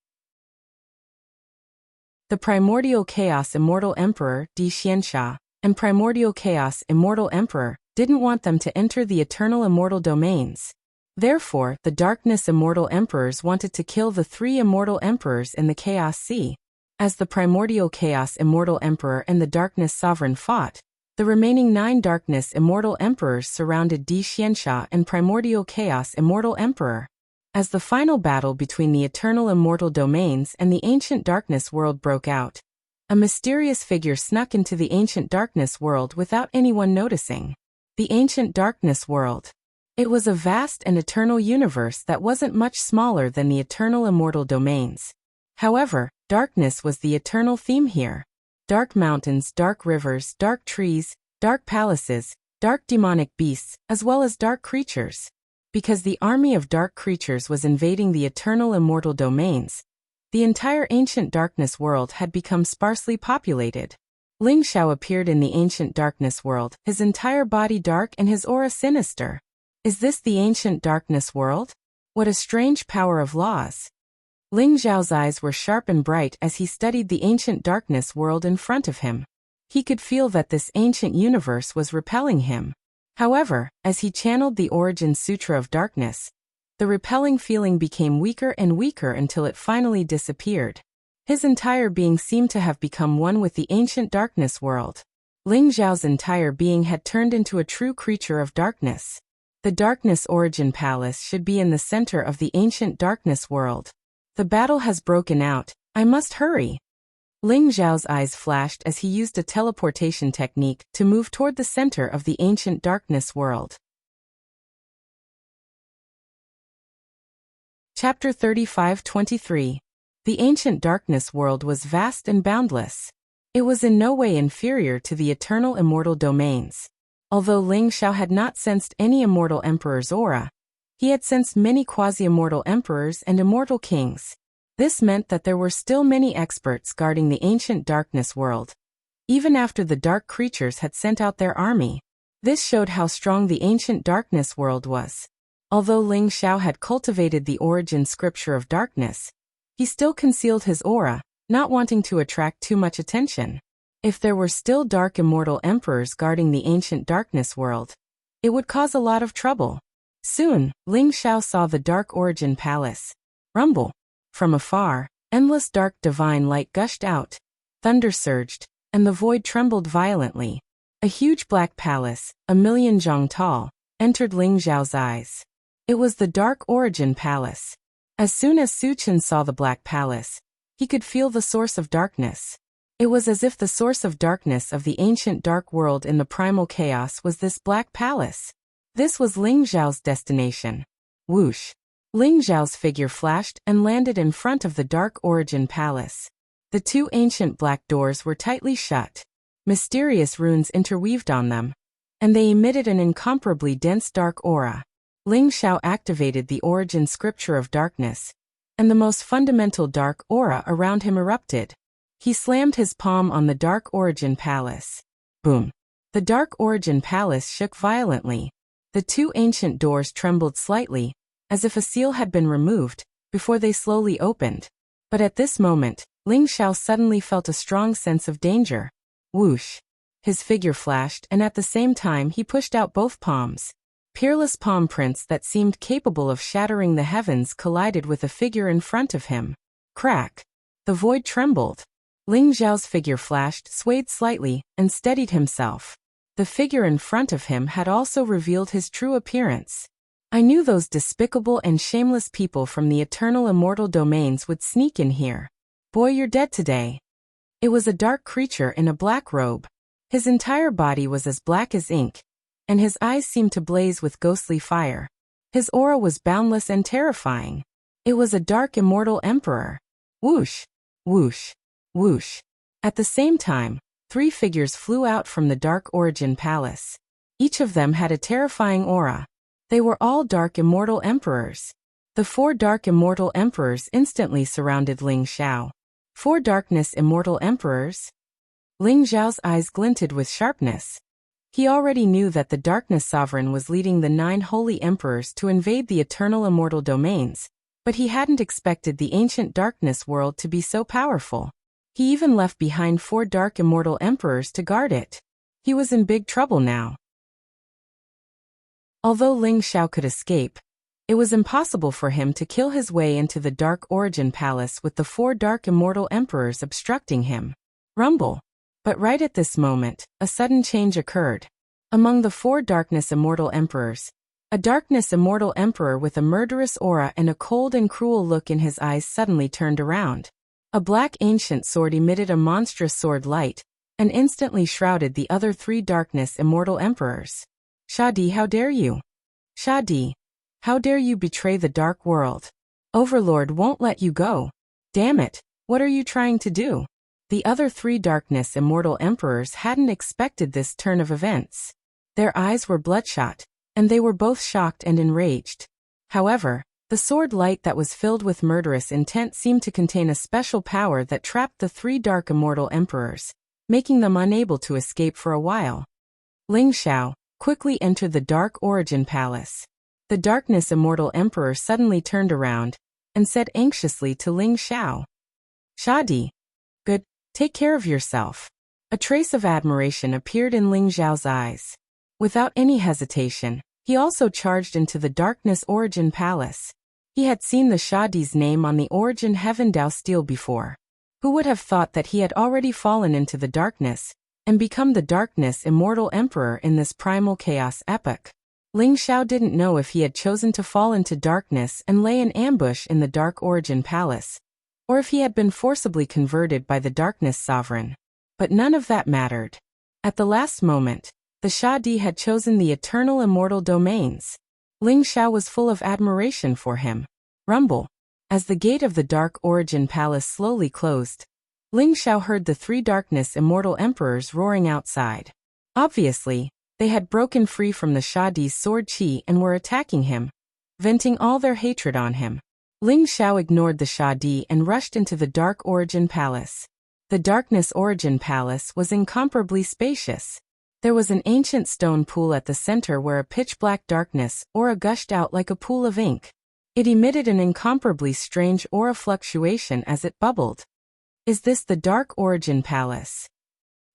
The primordial chaos immortal emperor, Dixiansha, and primordial chaos immortal emperor didn't want them to enter the eternal immortal domains. Therefore, the darkness immortal emperors wanted to kill the 3 immortal emperors in the Chaos Sea. As the primordial chaos immortal emperor and the darkness sovereign fought, the remaining 9 darkness immortal emperors surrounded Dixiansha and primordial chaos immortal emperor. As the final battle between the eternal immortal domains and the ancient darkness world broke out, a mysterious figure snuck into the ancient darkness world without anyone noticing. The ancient darkness world. It was a vast and eternal universe that wasn't much smaller than the eternal immortal domains. However, darkness was the eternal theme here. dark mountains, dark rivers, dark trees, dark palaces, dark demonic beasts, as well as dark creatures. Because the army of dark creatures was invading the eternal immortal domains, the entire ancient darkness world had become sparsely populated. Ling Xiao appeared in the ancient darkness world, his entire body dark and his aura sinister. Is this the ancient darkness world? What a strange power of laws. Ling Xiao's eyes were sharp and bright as he studied the ancient darkness world in front of him. He could feel that this ancient universe was repelling him. However, as he channeled the Origin Sutra of Darkness, the repelling feeling became weaker and weaker until it finally disappeared. His entire being seemed to have become one with the ancient darkness world. Ling Xiao's entire being had turned into a true creature of darkness. The Darkness Origin Palace should be in the center of the ancient darkness world. The battle has broken out. I must hurry. Ling Xiao's eyes flashed as he used a teleportation technique to move toward the center of the ancient darkness world. Chapter 35-23. The ancient darkness world was vast and boundless. It was in no way inferior to the eternal immortal domains. Although Ling Xiao had not sensed any immortal emperor's aura, he had sensed many quasi-immortal emperors and immortal kings. This meant that there were still many experts guarding the ancient darkness world, even after the dark creatures had sent out their army. This showed how strong the ancient darkness world was. Although Ling Xiao had cultivated the origin scripture of darkness, he still concealed his aura, not wanting to attract too much attention. If there were still dark immortal emperors guarding the ancient darkness world, it would cause a lot of trouble. Soon, Ling Xiao saw the Dark Origin Palace. Rumble. From afar, endless dark divine light gushed out. Thunder surged, and the void trembled violently. A huge black palace, 1,000,000 zhang tall, entered Ling Xiao's eyes. It was the Dark Origin Palace. As soon as Su Chen saw the black palace, he could feel the source of darkness. It was as if the source of darkness of the ancient dark world in the primal chaos was this black palace. This was Ling Xiao's destination. Whoosh! Ling Xiao's figure flashed and landed in front of the Dark Origin Palace. The two ancient black doors were tightly shut. Mysterious runes interweaved on them, and they emitted an incomparably dense dark aura. Ling Xiao activated the origin scripture of darkness, and the most fundamental dark aura around him erupted. He slammed his palm on the Dark Origin Palace. Boom! The Dark Origin Palace shook violently. The two ancient doors trembled slightly, as if a seal had been removed, before they slowly opened. But at this moment, Ling Xiao suddenly felt a strong sense of danger. Whoosh! His figure flashed, and at the same time he pushed out both palms. Peerless palm prints that seemed capable of shattering the heavens collided with a figure in front of him. Crack! The void trembled. Ling Xiao's figure flashed, swayed slightly, and steadied himself. The figure in front of him had also revealed his true appearance. I knew those despicable and shameless people from the eternal immortal domains would sneak in here. Boy, you're dead today. It was a dark creature in a black robe. His entire body was as black as ink, and his eyes seemed to blaze with ghostly fire. His aura was boundless and terrifying. It was a dark immortal emperor. Whoosh! Whoosh! Whoosh! At the same time, three figures flew out from the Dark Origin Palace. Each of them had a terrifying aura. They were all dark immortal emperors. The four dark immortal emperors instantly surrounded Ling Xiao. Four darkness immortal emperors? Ling Xiao's eyes glinted with sharpness. He already knew that the darkness sovereign was leading the 9 holy emperors to invade the eternal immortal domains, but he hadn't expected the ancient darkness world to be so powerful. He even left behind 4 dark immortal emperors to guard it. He was in big trouble now. Although Ling Xiao could escape, it was impossible for him to kill his way into the Dark Origin Palace with the 4 dark immortal emperors obstructing him. Rumble! But right at this moment, a sudden change occurred. Among the 4 darkness immortal emperors, a darkness immortal emperor with a murderous aura and a cold and cruel look in his eyes suddenly turned around. A black ancient sword emitted a monstrous sword light, and instantly shrouded the other 3 darkness immortal emperors. Shadi, how dare you? Shadi, how dare you betray the dark world? Overlord won't let you go. Damn it, what are you trying to do? The other three Darkness Immortal Emperors hadn't expected this turn of events. Their eyes were bloodshot, and they were both shocked and enraged. However, the sword light that was filled with murderous intent seemed to contain a special power that trapped the three Dark Immortal Emperors, making them unable to escape for a while. Ling Xiao quickly entered the Dark Origin Palace. The Darkness Immortal Emperor suddenly turned around and said anxiously to Ling Xiao, "Shadi, good, take care of yourself." A trace of admiration appeared in Ling Xiao's eyes. Without any hesitation, he also charged into the Darkness Origin Palace. He had seen the Shadi's name on the Origin Heaven Dao stele before. Who would have thought that he had already fallen into the darkness and become the Darkness Immortal Emperor in this primal chaos epoch? Ling Xiao didn't know if he had chosen to fall into darkness and lay in ambush in the Dark Origin Palace, or if he had been forcibly converted by the Darkness Sovereign. But none of that mattered. At the last moment, the Shadi had chosen the Eternal Immortal Domains. Ling Xiao was full of admiration for him. Rumble. As the gate of the Dark Origin Palace slowly closed, Ling Xiao heard the three Darkness Immortal Emperors roaring outside. Obviously, they had broken free from the Shadi's sword qi and were attacking him, venting all their hatred on him. Ling Xiao ignored the Shadi and rushed into the Dark Origin Palace. The Darkness Origin Palace was incomparably spacious. There was an ancient stone pool at the center where a pitch-black darkness aura gushed out like a pool of ink. It emitted an incomparably strange aura fluctuation as it bubbled. Is this the Dark Origin Palace?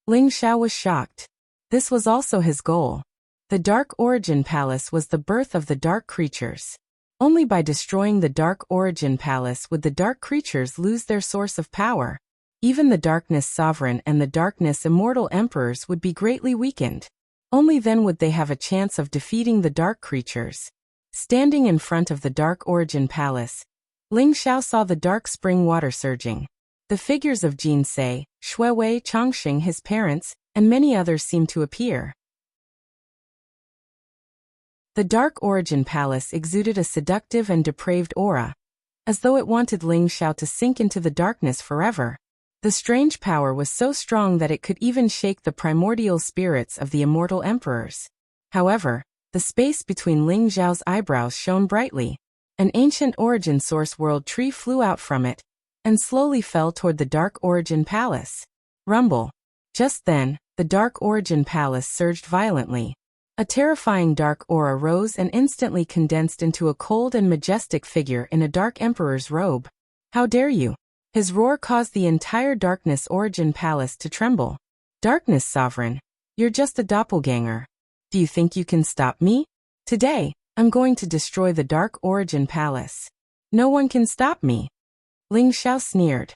Ling Xiao was shocked. This was also his goal. The Dark Origin Palace was the birth of the dark creatures. Only by destroying the Dark Origin Palace would the dark creatures lose their source of power. Even the Darkness Sovereign and the Darkness Immortal Emperors would be greatly weakened. Only then would they have a chance of defeating the dark creatures. Standing in front of the Dark Origin Palace, Ling Xiao saw the dark spring water surging. The figures of Jin Se, Shuiwei, Chongqing, his parents, and many others seemed to appear. The Dark Origin Palace exuded a seductive and depraved aura, as though it wanted Ling Xiao to sink into the darkness forever. The strange power was so strong that it could even shake the primordial spirits of the immortal emperors. However, the space between Ling Xiao's eyebrows shone brightly. An ancient origin source world tree flew out from it and slowly fell toward the Dark Origin Palace. Rumble. Just then, the Dark Origin Palace surged violently. A terrifying dark aura rose and instantly condensed into a cold and majestic figure in a dark emperor's robe. "How dare you!" His roar caused the entire Darkness Origin Palace to tremble. "Darkness Sovereign, you're just a doppelganger. Do you think you can stop me? Today, I'm going to destroy the Dark Origin Palace. No one can stop me." Ling Xiao sneered.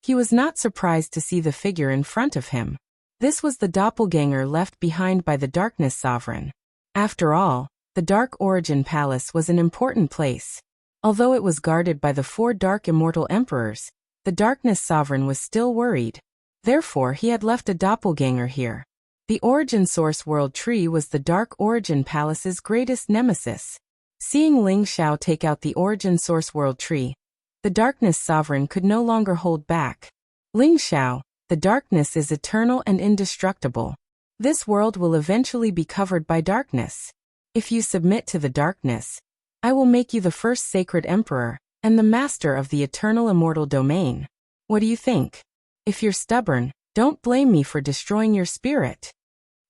He was not surprised to see the figure in front of him. This was the doppelganger left behind by the Darkness Sovereign. After all, the Dark Origin Palace was an important place. Although it was guarded by the four Dark Immortal Emperors, the Darkness Sovereign was still worried. Therefore, he had left a doppelganger here. The Origin Source World Tree was the Dark Origin Palace's greatest nemesis. Seeing Ling Xiao take out the Origin Source World Tree, the Darkness Sovereign could no longer hold back. "Ling Xiao, the darkness is eternal and indestructible. This world will eventually be covered by darkness. If you submit to the darkness, I will make you the first sacred emperor and the master of the Eternal Immortal Domain. What do you think? If you're stubborn, don't blame me for destroying your spirit."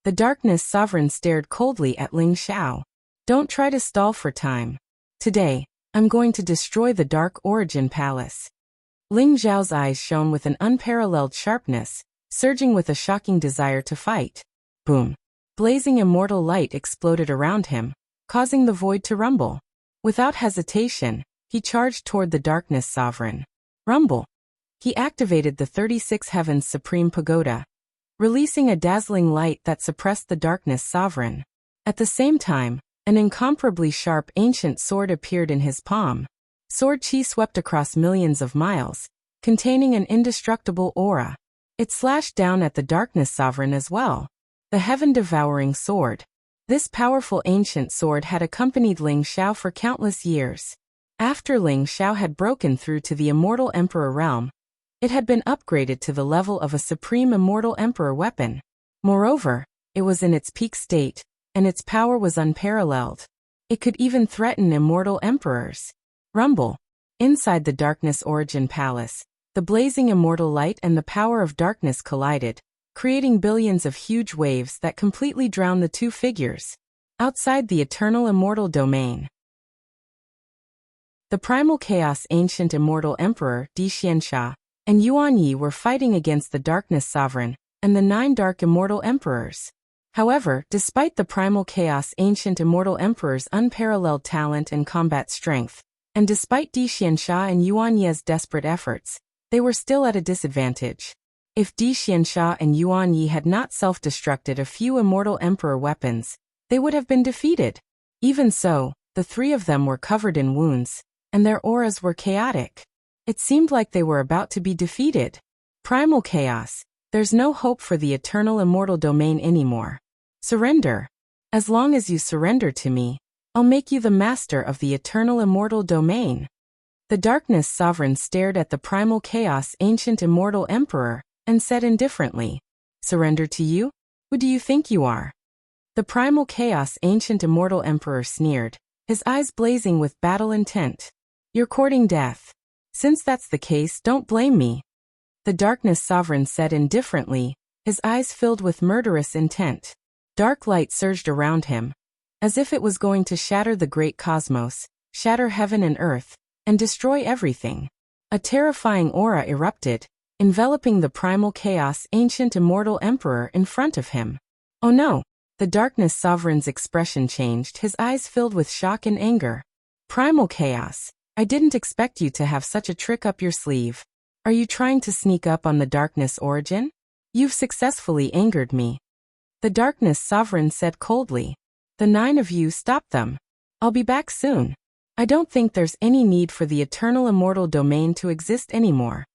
The Darkness Sovereign stared coldly at Ling Xiao. "Don't try to stall for time. Today, I'm going to destroy the Dark Origin Palace." Ling Xiao's eyes shone with an unparalleled sharpness, surging with a shocking desire to fight. Boom! Blazing immortal light exploded around him, causing the void to rumble. Without hesitation, he charged toward the Darkness Sovereign. Rumble! He activated the 36 Heavens Supreme Pagoda, releasing a dazzling light that suppressed the Darkness Sovereign. At the same time, an incomparably sharp ancient sword appeared in his palm. Sword chi swept across millions of miles, containing an indestructible aura. It slashed down at the Darkness Sovereign as well. The Heaven-Devouring Sword. This powerful ancient sword had accompanied Ling Xiao for countless years. After Ling Xiao had broken through to the Immortal Emperor realm, It had been upgraded to the level of a supreme immortal emperor weapon. Moreover, it was in its peak state, and its power was unparalleled. It could even threaten immortal emperors. Rumble. Inside the Darkness Origin Palace, the blazing immortal light and the power of darkness collided, creating billions of huge waves that completely drowned the two figures. Outside the eternal immortal domain, the primal chaos ancient immortal emperor, Di Xianxia, and Yuan Yi were fighting against the darkness sovereign, and the 9 dark immortal emperors. However, despite the primal chaos ancient immortal emperor's unparalleled talent and combat strength, and despite Di Xianxia and Yuan Yi's desperate efforts, they were still at a disadvantage. If Di Xianxia and Yuan Yi had not self-destructed a few immortal emperor weapons, they would have been defeated. Even so, the 3 of them were covered in wounds, and their auras were chaotic. It seemed like they were about to be defeated. Primal chaos, there's no hope for the eternal immortal domain anymore. Surrender. As long as you surrender to me, I'll make you the master of the eternal immortal domain. The darkness sovereign stared at the primal chaos ancient immortal emperor, and said indifferently, "Surrender to you? Who do you think you are?" The primal chaos ancient immortal emperor sneered, his eyes blazing with battle intent. "You're courting death. Since that's the case, don't blame me." The darkness sovereign said indifferently, his eyes filled with murderous intent. Dark light surged around him, as if it was going to shatter the great cosmos, shatter heaven and earth, and destroy everything. A terrifying aura erupted, enveloping the primal chaos ancient immortal emperor in front of him. Oh no! The darkness sovereign's expression changed, his eyes filled with shock and anger. "Primal chaos, I didn't expect you to have such a trick up your sleeve. Are you trying to sneak up on the darkness origin? You've successfully angered me." The darkness sovereign said coldly. "The 9 of you, stop them. I'll be back soon. I don't think there's any need for the eternal immortal domain to exist anymore."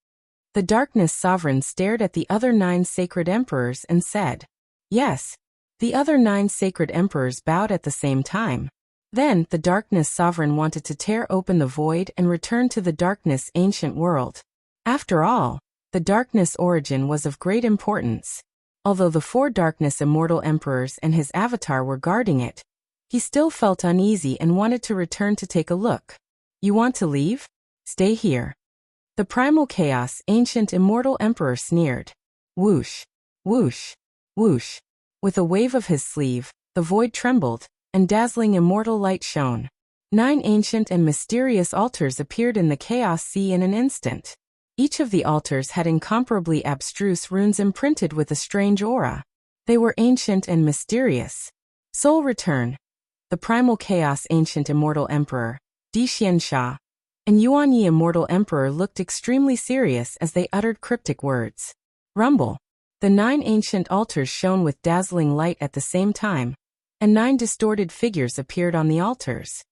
The darkness sovereign stared at the other 9 sacred emperors and said, "Yes." The other 9 sacred emperors bowed at the same time. Then, the darkness sovereign wanted to tear open the void and return to the darkness ancient world. After all, the darkness origin was of great importance. Although the 4 darkness immortal emperors and his avatar were guarding it, he still felt uneasy and wanted to return to take a look. "You want to leave? Stay here." The primal chaos ancient immortal emperor sneered. Whoosh, whoosh, whoosh. With a wave of his sleeve, the void trembled, and dazzling immortal light shone. 9 ancient and mysterious altars appeared in the chaos sea in an instant. Each of the altars had incomparably abstruse runes imprinted with a strange aura. They were ancient and mysterious. Soul return. The primal chaos ancient immortal emperor, Di Xianxia, and Yuan Yi immortal emperor looked extremely serious as they uttered cryptic words. Rumble. The 9 ancient altars shone with dazzling light at the same time, and 9 distorted figures appeared on the altars.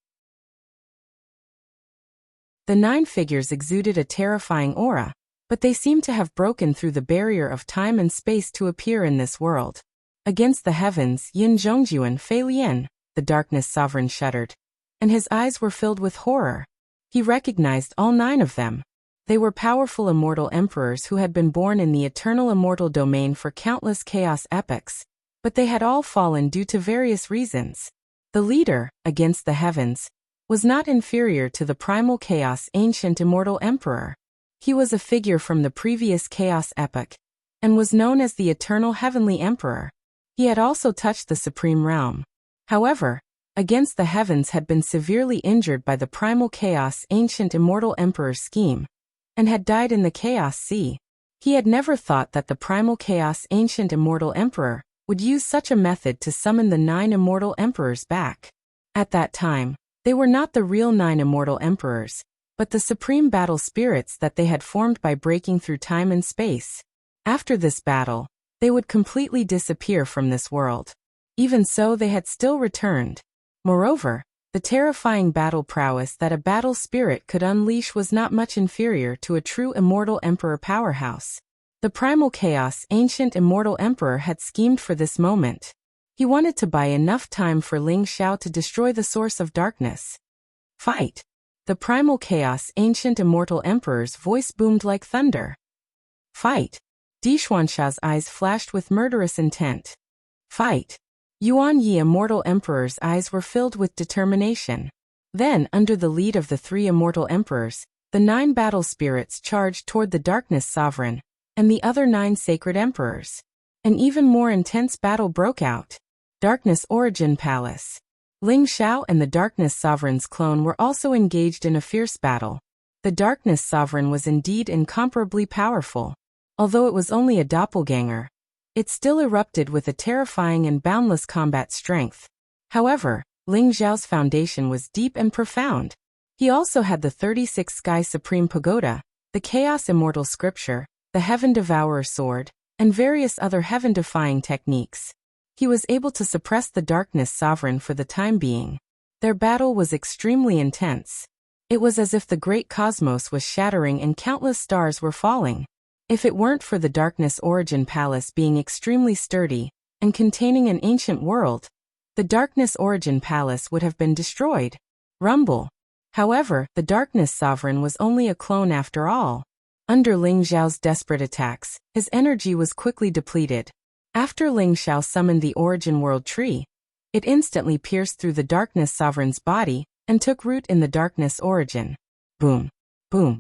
The 9 figures exuded a terrifying aura, but they seemed to have broken through the barrier of time and space to appear in this world. Against the heavens, Yin Zhongjuan Fei Lian, the darkness sovereign shuddered, and his eyes were filled with horror. He recognized all 9 of them. They were powerful immortal emperors who had been born in the eternal immortal domain for countless chaos epochs, but they had all fallen due to various reasons. The leader, against the heavens, was not inferior to the primal chaos ancient immortal emperor. He was a figure from the previous chaos epoch, and was known as the eternal heavenly emperor. He had also touched the supreme realm. However, against the heavens had been severely injured by the primal chaos ancient immortal emperor's scheme, and had died in the chaos sea. He had never thought that the primal chaos ancient immortal emperor would use such a method to summon the 9 immortal emperors back. At that time, they were not the real 9 immortal emperors, but the supreme battle spirits that they had formed by breaking through time and space. After this battle, they would completely disappear from this world. Even so, they had still returned. Moreover, the terrifying battle prowess that a battle spirit could unleash was not much inferior to a true immortal emperor powerhouse. The primal chaos ancient immortal emperor had schemed for this moment. He wanted to buy enough time for Ling Xiao to destroy the source of darkness. Fight! The primal chaos ancient immortal emperor's voice boomed like thunder. Fight. Dixuansha's eyes flashed with murderous intent. Fight. Yuan Yi Immortal Emperor's eyes were filled with determination. Then, under the lead of the 3 immortal emperors, the 9 battle spirits charged toward the Darkness Sovereign and the other 9 sacred emperors. An even more intense battle broke out. Darkness Origin Palace. Ling Xiao and the Darkness Sovereign's clone were also engaged in a fierce battle. The Darkness Sovereign was indeed incomparably powerful. Although it was only a doppelganger, it still erupted with a terrifying and boundless combat strength. However, Ling Xiao's foundation was deep and profound. He also had the 36 Sky Supreme Pagoda, the Chaos Immortal Scripture, the Heaven Devourer Sword, and various other heaven-defying techniques. He was able to suppress the Darkness Sovereign for the time being. Their battle was extremely intense. It was as if the great cosmos was shattering and countless stars were falling. If it weren't for the Darkness Origin Palace being extremely sturdy and containing an ancient world, the Darkness Origin Palace would have been destroyed. Rumble. However, the Darkness Sovereign was only a clone after all. Under Ling Xiao's desperate attacks, his energy was quickly depleted. After Ling Xiao summoned the Origin World Tree, it instantly pierced through the Darkness Sovereign's body and took root in the Darkness Origin. Boom. Boom.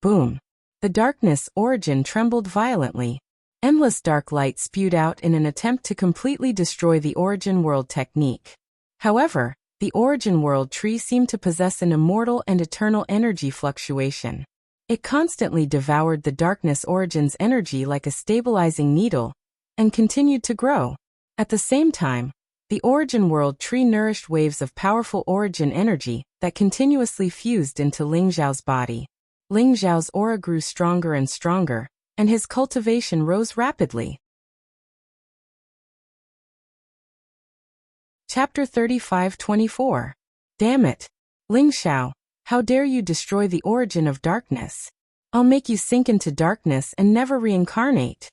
Boom. The Darkness Origin trembled violently. Endless dark light spewed out in an attempt to completely destroy the Origin World technique. However, the Origin World Tree seemed to possess an immortal and eternal energy fluctuation. It constantly devoured the Darkness Origin's energy like a stabilizing needle, and continued to grow. At the same time, the Origin World Tree nourished waves of powerful origin energy that continuously fused into Ling Xiao's body. Ling Xiao's aura grew stronger and stronger, and his cultivation rose rapidly. Chapter 35-24. Damn it! Ling Xiao, how dare you destroy the origin of darkness? I'll make you sink into darkness and never reincarnate.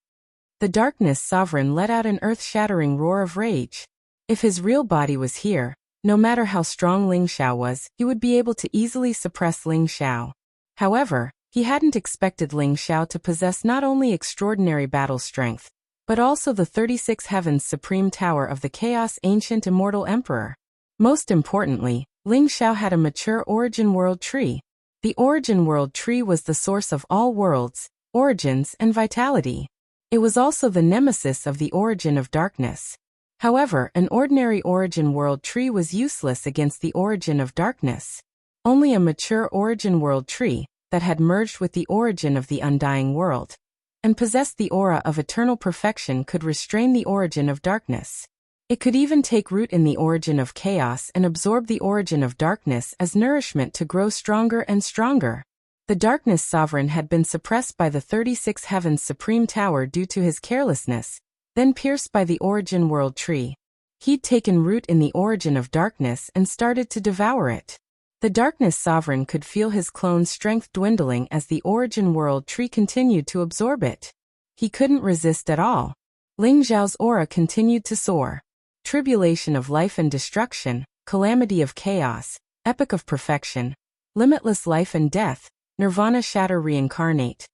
The Darkness Sovereign let out an earth-shattering roar of rage. If his real body was here, no matter how strong Ling Xiao was, he would be able to easily suppress Ling Xiao. However, he hadn't expected Ling Xiao to possess not only extraordinary battle strength, but also the 36 Heavens Supreme Tower of the Chaos Ancient Immortal Emperor. Most importantly, Ling Xiao had a mature Origin World Tree. The Origin World Tree was the source of all worlds, origins, and vitality. It was also the nemesis of the origin of darkness. However, an ordinary Origin World Tree was useless against the origin of darkness. Only a mature Origin World Tree, that had merged with the origin of the undying world, and possessed the aura of eternal perfection, could restrain the origin of darkness. It could even take root in the origin of chaos and absorb the origin of darkness as nourishment to grow stronger and stronger. The Darkness Sovereign had been suppressed by the 36 Heavens Supreme Tower due to his carelessness, then pierced by the Origin World Tree. He'd taken root in the origin of darkness and started to devour it. The Darkness Sovereign could feel his clone's strength dwindling as the Origin World Tree continued to absorb it. He couldn't resist at all. Ling Xiao's aura continued to soar. Tribulation of life and destruction, calamity of chaos, epic of perfection, limitless life and death, nirvana shatter reincarnate.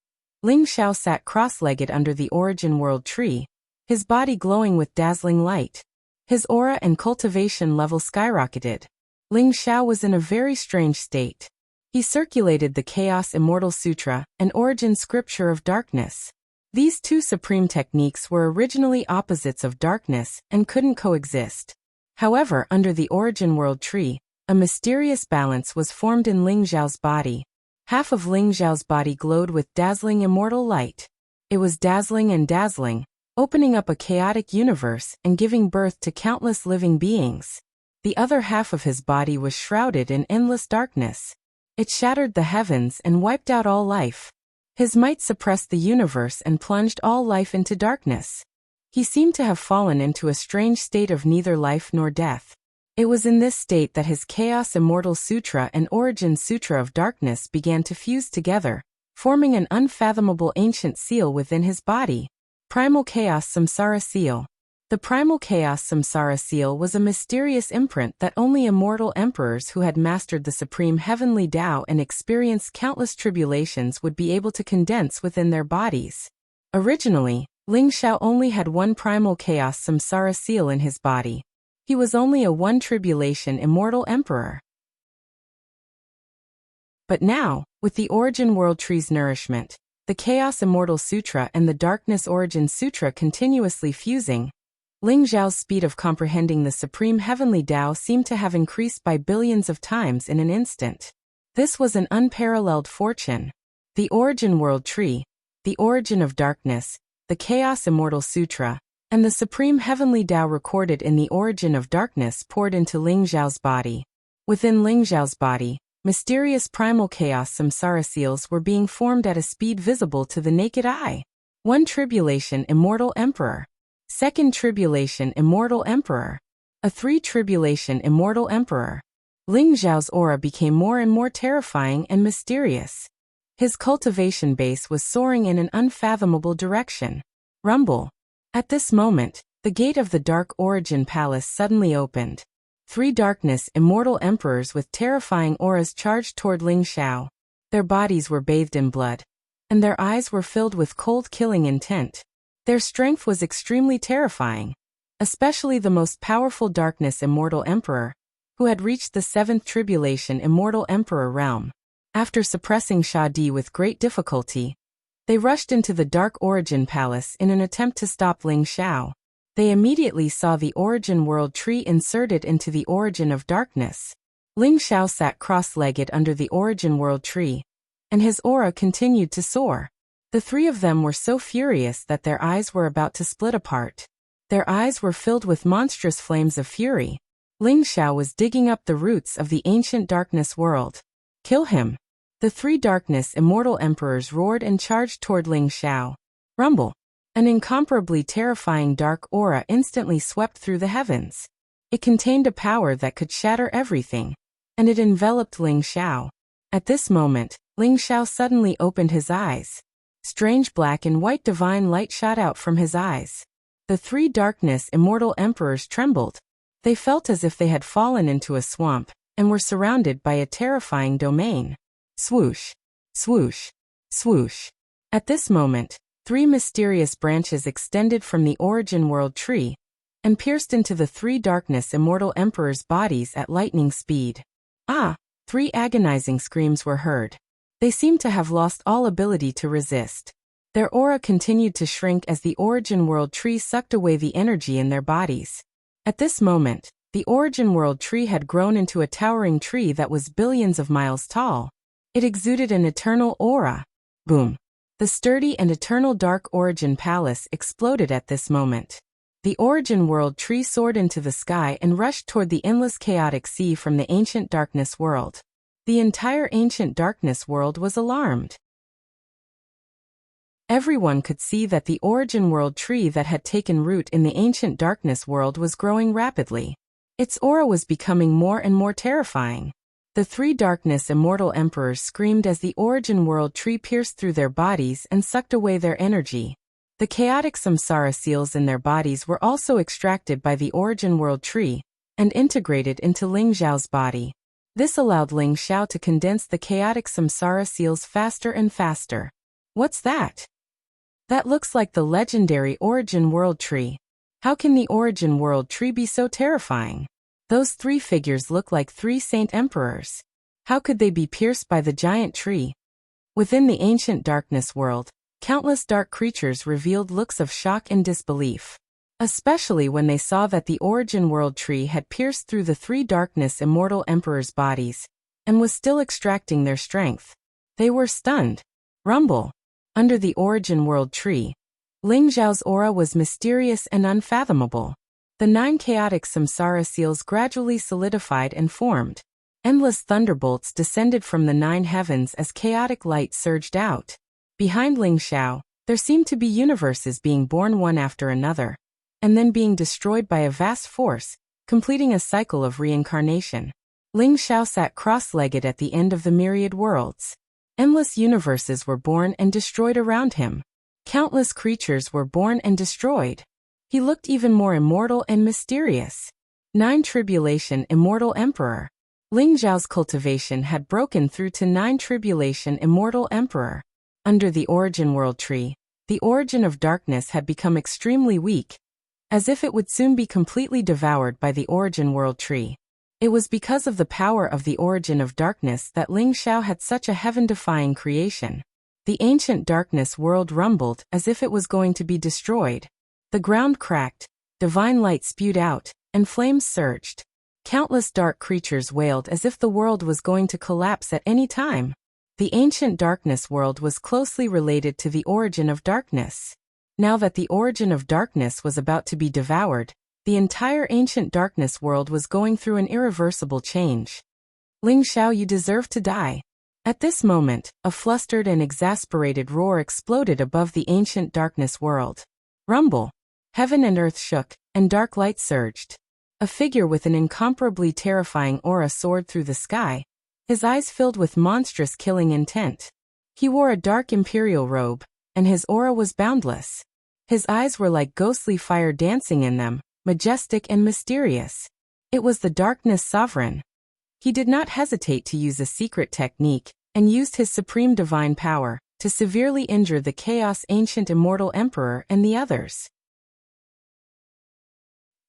Ling Xiao sat cross-legged under the Origin World Tree, his body glowing with dazzling light. His aura and cultivation level skyrocketed. Ling Xiao was in a very strange state. He circulated the Chaos Immortal Sutra and Origin Scripture of Darkness. These two supreme techniques were originally opposites of darkness and couldn't coexist. However, under the Origin World Tree, a mysterious balance was formed in Ling Xiao's body. Half of Ling Xiao's body glowed with dazzling immortal light. It was dazzling and dazzling, opening up a chaotic universe and giving birth to countless living beings. The other half of his body was shrouded in endless darkness. It shattered the heavens and wiped out all life. His might suppressed the universe and plunged all life into darkness. He seemed to have fallen into a strange state of neither life nor death. It was in this state that his Chaos Immortal Sutra and Origin Sutra of Darkness began to fuse together, forming an unfathomable ancient seal within his body. Primal Chaos Samsara Seal. The primal chaos samsara seal was a mysterious imprint that only immortal emperors who had mastered the supreme heavenly Tao and experienced countless tribulations would be able to condense within their bodies. Originally, Ling Xiao only had one primal chaos samsara seal in his body. He was only a one-tribulation immortal emperor. But now, with the Origin World Tree's nourishment, the Chaos Immortal Sutra and the Darkness Origin Sutra continuously fusing, Ling Xiao's speed of comprehending the supreme heavenly Tao seemed to have increased by billions of times in an instant. This was an unparalleled fortune. The Origin World Tree, the Origin of Darkness, the Chaos Immortal Sutra, and the supreme heavenly Tao recorded in the Origin of Darkness poured into Ling Xiao's body. Within Ling Xiao's body, mysterious primal chaos samsara seals were being formed at a speed visible to the naked eye. One tribulation immortal emperor. Second tribulation immortal emperor. A three tribulation immortal emperor. Ling Xiao's aura became more and more terrifying and mysterious. His cultivation base was soaring in an unfathomable direction. Rumble. At this moment, the gate of the Dark Origin Palace suddenly opened. Three darkness immortal emperors with terrifying auras charged toward Ling Xiao. Their bodies were bathed in blood, and their eyes were filled with cold killing intent. Their strength was extremely terrifying, especially the most powerful darkness immortal emperor, who had reached the seventh tribulation immortal emperor realm. After suppressing Sha Di with great difficulty, they rushed into the Dark Origin Palace in an attempt to stop Ling Xiao. They immediately saw the Origin World Tree inserted into the Origin of Darkness. Ling Xiao sat cross-legged under the Origin World Tree, and his aura continued to soar. The three of them were so furious that their eyes were about to split apart. Their eyes were filled with monstrous flames of fury. Ling Xiao was digging up the roots of the ancient darkness world. Kill him! The three darkness immortal emperors roared and charged toward Ling Xiao. Rumble! An incomparably terrifying dark aura instantly swept through the heavens. It contained a power that could shatter everything, and it enveloped Ling Xiao. At this moment, Ling Xiao suddenly opened his eyes. Strange black and white divine light shot out from his eyes. The three darkness immortal emperors trembled. They felt as if they had fallen into a swamp, and were surrounded by a terrifying domain. Swoosh! Swoosh! Swoosh! At this moment, three mysterious branches extended from the Origin World Tree, and pierced into the three darkness immortal emperors' bodies at lightning speed. Ah! Three agonizing screams were heard. They seemed to have lost all ability to resist. Their aura continued to shrink as the Origin World Tree sucked away the energy in their bodies. At this moment, the Origin World Tree had grown into a towering tree that was billions of miles tall. It exuded an eternal aura. Boom! The sturdy and eternal Dark Origin Palace exploded at this moment. The Origin World Tree soared into the sky and rushed toward the endless chaotic sea from the ancient darkness world. The entire ancient darkness world was alarmed. Everyone could see that the Origin World Tree that had taken root in the ancient darkness world was growing rapidly. Its aura was becoming more and more terrifying. The three darkness immortal emperors screamed as the Origin World Tree pierced through their bodies and sucked away their energy. The chaotic samsara seals in their bodies were also extracted by the Origin World Tree and integrated into Ling Xiao's body. This allowed Ling Xiao to condense the chaotic samsara seals faster and faster. What's that? That looks like the legendary Origin World Tree. How can the Origin World Tree be so terrifying? Those three figures look like three saint emperors. How could they be pierced by the giant tree? Within the ancient darkness world, countless dark creatures revealed looks of shock and disbelief, especially when they saw that the Origin World Tree had pierced through the three darkness immortal emperors' bodies, and was still extracting their strength. They were stunned. Rumble! Under the Origin World Tree, Ling Xiao's aura was mysterious and unfathomable. The 9 chaotic samsara seals gradually solidified and formed. Endless thunderbolts descended from the 9 heavens as chaotic light surged out. Behind Ling Xiao, there seemed to be universes being born one after another, and then being destroyed by a vast force, completing a cycle of reincarnation. Ling Xiao sat cross-legged at the end of the myriad worlds. Endless universes were born and destroyed around him. Countless creatures were born and destroyed. He looked even more immortal and mysterious. 9 Tribulation Immortal Emperor. Ling Zhao's cultivation had broken through to 9 Tribulation Immortal Emperor. Under the Origin World Tree, the origin of darkness had become extremely weak, as if it would soon be completely devoured by the Origin World Tree. It was because of the power of the origin of darkness that Ling Zhao had such a heaven-defying creation. The ancient darkness world rumbled as if it was going to be destroyed. The ground cracked, divine light spewed out, and flames surged. Countless dark creatures wailed as if the world was going to collapse at any time. The ancient darkness world was closely related to the origin of darkness. Now that the origin of darkness was about to be devoured, the entire ancient darkness world was going through an irreversible change. Ling Zhao, you deserve to die. At this moment, a flustered and exasperated roar exploded above the ancient darkness world. Rumble. Heaven and earth shook, and dark light surged. A figure with an incomparably terrifying aura soared through the sky, his eyes filled with monstrous killing intent. He wore a dark imperial robe, and his aura was boundless. His eyes were like ghostly fire dancing in them, majestic and mysterious. It was the Darkness Sovereign. He did not hesitate to use a secret technique, and used his supreme divine power to severely injure the Chaos Ancient Immortal Emperor and the others.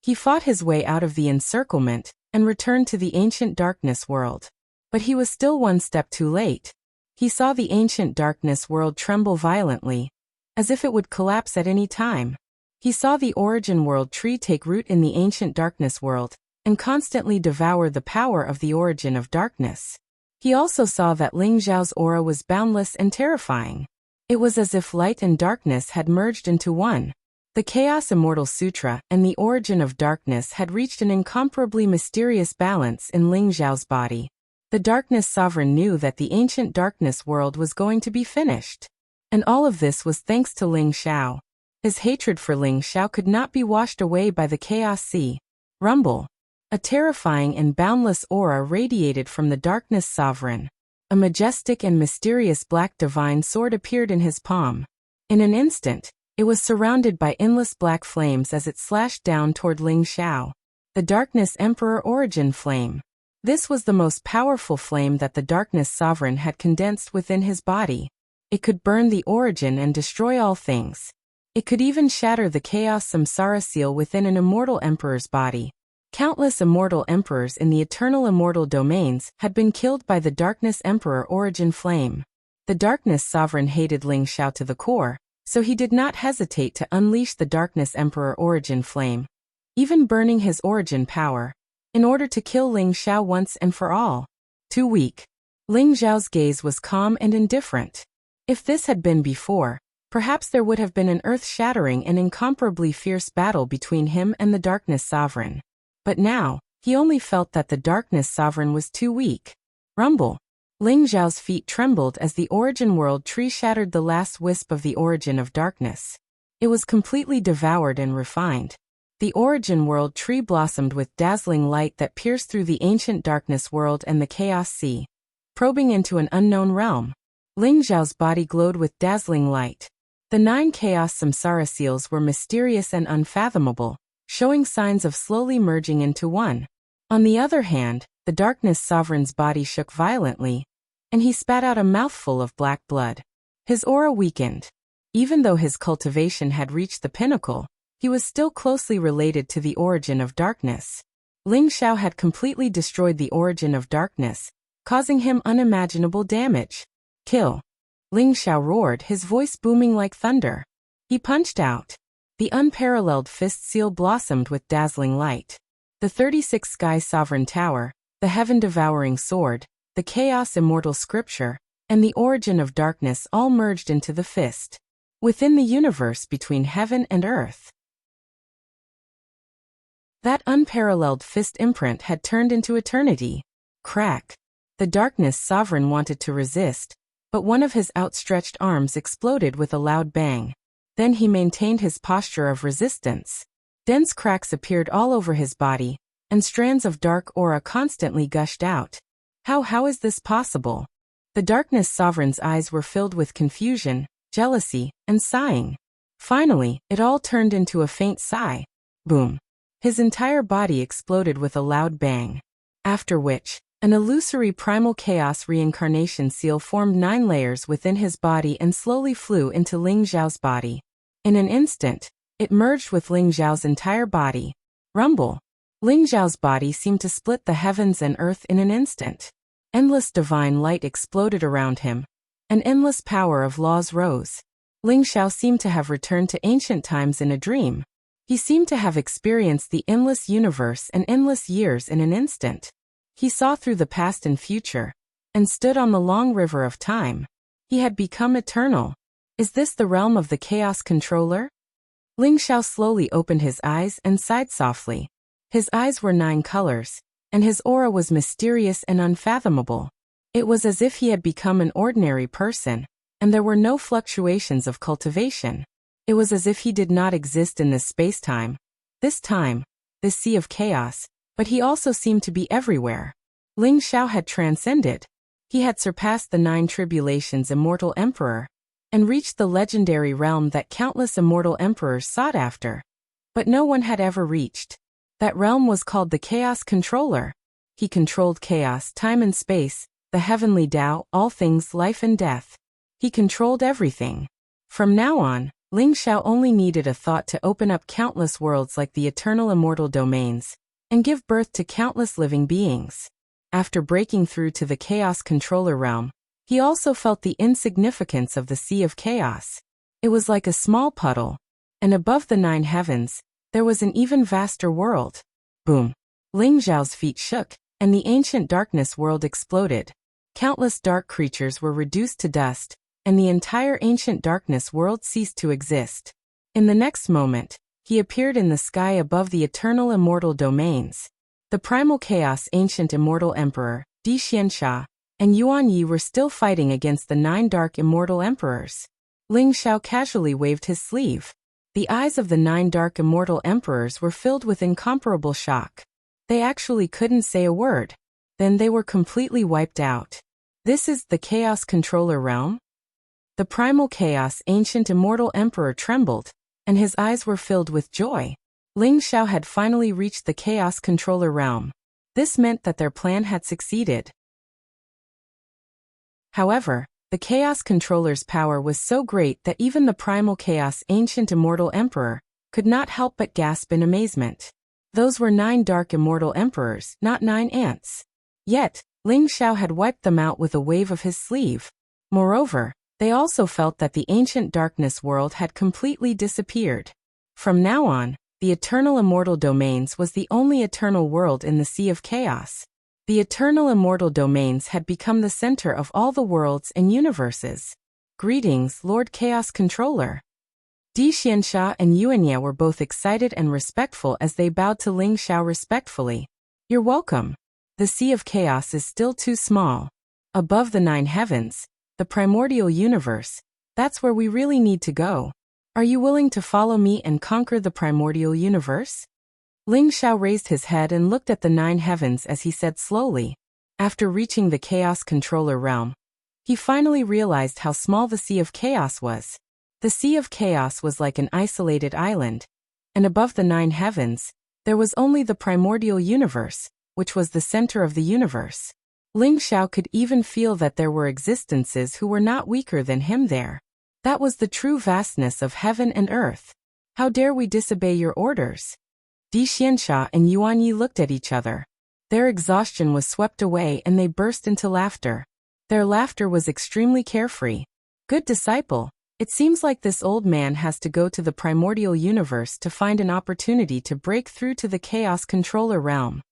He fought his way out of the encirclement and returned to the ancient darkness world. But he was still one step too late. He saw the ancient darkness world tremble violently, as if it would collapse at any time. He saw the origin world tree take root in the ancient darkness world, and constantly devour the power of the origin of darkness. He also saw that Ling Zhao's aura was boundless and terrifying. It was as if light and darkness had merged into one. The Chaos Immortal Sutra and the origin of darkness had reached an incomparably mysterious balance in Ling Zhao's body. The Darkness Sovereign knew that the ancient darkness world was going to be finished. And all of this was thanks to Ling Zhao. His hatred for Ling Zhao could not be washed away by the Chaos Sea. Rumble. A terrifying and boundless aura radiated from the Darkness Sovereign. A majestic and mysterious black divine sword appeared in his palm. In an instant, it was surrounded by endless black flames as it slashed down toward Ling Zhao. The Darkness Emperor Origin Flame. This was the most powerful flame that the Darkness Sovereign had condensed within his body. It could burn the origin and destroy all things. It could even shatter the Chaos Samsara seal within an immortal emperor's body. Countless immortal emperors in the eternal immortal domains had been killed by the Darkness Emperor Origin Flame. The Darkness Sovereign hated Ling Zhao to the core, so he did not hesitate to unleash the Darkness Emperor Origin Flame, even burning his origin power, in order to kill Ling Zhao once and for all. Too weak. Ling Zhao's gaze was calm and indifferent. If this had been before, perhaps there would have been an earth-shattering and incomparably fierce battle between him and the Darkness Sovereign. But now, he only felt that the Darkness Sovereign was too weak. Rumble. Ling Zhao's feet trembled as the origin world tree shattered the last wisp of the origin of darkness. It was completely devoured and refined. The origin world tree blossomed with dazzling light that pierced through the ancient darkness world and the Chaos Sea, probing into an unknown realm. Ling Zhao's body glowed with dazzling light. The 9 Chaos Samsara seals were mysterious and unfathomable, showing signs of slowly merging into one. On the other hand, the Darkness Sovereign's body shook violently, and he spat out a mouthful of black blood. His aura weakened. Even though his cultivation had reached the pinnacle, he was still closely related to the origin of darkness. Ling Zhao had completely destroyed the origin of darkness, causing him unimaginable damage. Kill. Ling Zhao roared, his voice booming like thunder. He punched out. The unparalleled fist seal blossomed with dazzling light. The 36 Sky Sovereign Tower, the heaven-devouring sword, the Chaos Immortal Scripture, and the origin of darkness all merged into the fist. Within the universe between heaven and earth. That unparalleled fist imprint had turned into eternity. Crack. The Darkness Sovereign wanted to resist, but one of his outstretched arms exploded with a loud bang. Then he maintained his posture of resistance. Dense cracks appeared all over his body, and strands of dark aura constantly gushed out. How is this possible? The Darkness Sovereign's eyes were filled with confusion, jealousy, and sighing. Finally, it all turned into a faint sigh. Boom. His entire body exploded with a loud bang. After which, an illusory primal chaos reincarnation seal formed 9 layers within his body and slowly flew into Ling Xiao's body. In an instant, it merged with Ling Xiao's entire body. Rumble. Ling Xiao's body seemed to split the heavens and earth in an instant. Endless divine light exploded around him. An endless power of laws rose. Ling Xiao seemed to have returned to ancient times in a dream. He seemed to have experienced the endless universe and endless years in an instant. He saw through the past and future, and stood on the long river of time. He had become eternal. Is this the realm of the Chaos Controller? Ling Xiao slowly opened his eyes and sighed softly. His eyes were 9 colors, and his aura was mysterious and unfathomable. It was as if he had become an ordinary person, and there were no fluctuations of cultivation. It was as if he did not exist in this space-time. This sea of chaos, but he also seemed to be everywhere. Ling Xiao had transcended. He had surpassed the 9 tribulations immortal emperor, and reached the legendary realm that countless immortal emperors sought after. But no one had ever reached. That realm was called the Chaos Controller. He controlled chaos, time and space, the heavenly Tao, all things, life and death. He controlled everything. From now on, Ling Xiao only needed a thought to open up countless worlds like the eternal immortal domains, and give birth to countless living beings. After breaking through to the Chaos Controller realm, he also felt the insignificance of the Sea of Chaos. It was like a small puddle, and above the 9 heavens, there was an even vaster world. Boom. Ling Xiao's feet shook, and the ancient darkness world exploded. Countless dark creatures were reduced to dust, and the entire ancient darkness world ceased to exist. In the next moment, he appeared in the sky above the eternal immortal domains. The primal chaos ancient immortal emperor, Di Xianxia, and Yuan Yi were still fighting against the 9 dark immortal emperors. Ling Xiao casually waved his sleeve. The eyes of the 9 dark immortal emperors were filled with incomparable shock. They actually couldn't say a word. Then they were completely wiped out. This is the Chaos Controller realm? The primal chaos ancient immortal emperor trembled, and his eyes were filled with joy. Ling Xiao had finally reached the Chaos Controller realm. This meant that their plan had succeeded. However, the Chaos Controller's power was so great that even the primal chaos ancient immortal emperor could not help but gasp in amazement. Those were 9 dark immortal emperors, not 9 ants. Yet, Ling Xiao had wiped them out with a wave of his sleeve. Moreover, they also felt that the ancient darkness world had completely disappeared. From now on, the eternal immortal domains was the only eternal world in the Sea of Chaos. The eternal immortal domains had become the center of all the worlds and universes. Greetings, Lord Chaos Controller. Di Xianxia and Yuanya were both excited and respectful as they bowed to Ling Xiao respectfully. You're welcome. The Sea of Chaos is still too small. Above the 9 heavens, the primordial universe, that's where we really need to go. Are you willing to follow me and conquer the primordial universe? Ling Xiao raised his head and looked at the 9 heavens as he said slowly. After reaching the Chaos Controller realm, he finally realized how small the Sea of Chaos was. The Sea of Chaos was like an isolated island, and above the 9 heavens, there was only the primordial universe, which was the center of the universe. Ling Xiao could even feel that there were existences who were not weaker than him there. That was the true vastness of heaven and earth. How dare we disobey your orders? Di Xianxia and Yuan Yi looked at each other. Their exhaustion was swept away and they burst into laughter. Their laughter was extremely carefree. Good disciple, it seems like this old man has to go to the primordial universe to find an opportunity to break through to the Chaos Controller realm.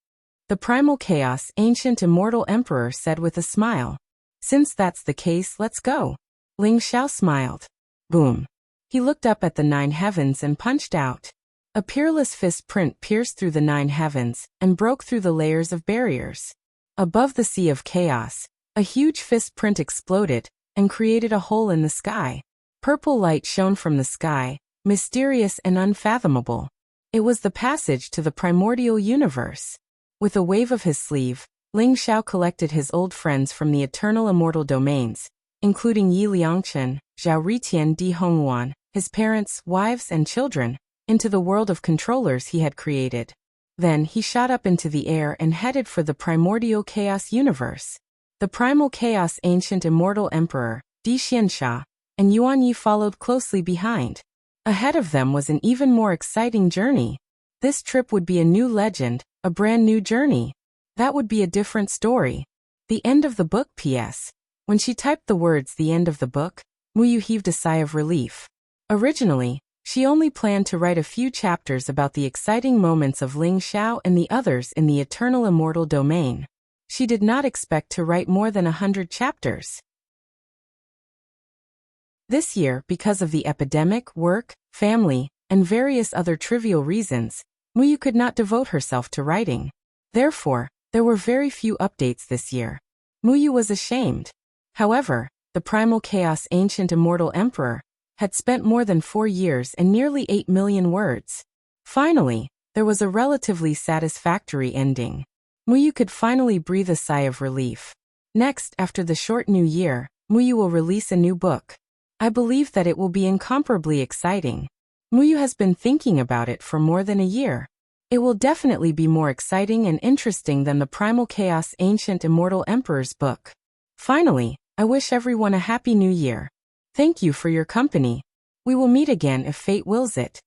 The primal chaos ancient immortal emperor said with a smile. Since that's the case, let's go. Ling Xiao smiled. Boom. He looked up at the 9 heavens and punched out. A peerless fist print pierced through the 9 heavens and broke through the layers of barriers. Above the Sea of Chaos, a huge fist print exploded and created a hole in the sky. Purple light shone from the sky, mysterious and unfathomable. It was the passage to the primordial universe. With a wave of his sleeve, Ling Xiao collected his old friends from the eternal immortal domains, including Yi Liangchen, Zhao Ritian Di Hongwan, his parents, wives, and children, into the world of controllers he had created. Then he shot up into the air and headed for the primordial chaos universe. The primal chaos ancient immortal emperor, Di Xianxia, and Yuan Yi followed closely behind. Ahead of them was an even more exciting journey. This trip would be a new legend, a brand new journey. That would be a different story. The end of the book. P.S. When she typed the words "the end of the book," Muyu heaved a sigh of relief. Originally, she only planned to write a few chapters about the exciting moments of Ling Xiao and the others in the eternal immortal domain. She did not expect to write more than 100 chapters. This year, because of the epidemic, work, family, and various other trivial reasons, Muyu could not devote herself to writing. Therefore, there were very few updates this year. Muyu was ashamed. However, the primal chaos ancient immortal emperor had spent more than 4 years and nearly 8 million words. Finally, there was a relatively satisfactory ending. Muyu could finally breathe a sigh of relief. Next, after the short new year, Muyu will release a new book. I believe that it will be incomparably exciting. Muyu has been thinking about it for more than a year. It will definitely be more exciting and interesting than the Primal Chaos Ancient Immortal Emperor's book. Finally, I wish everyone a happy new year. Thank you for your company. We will meet again if fate wills it.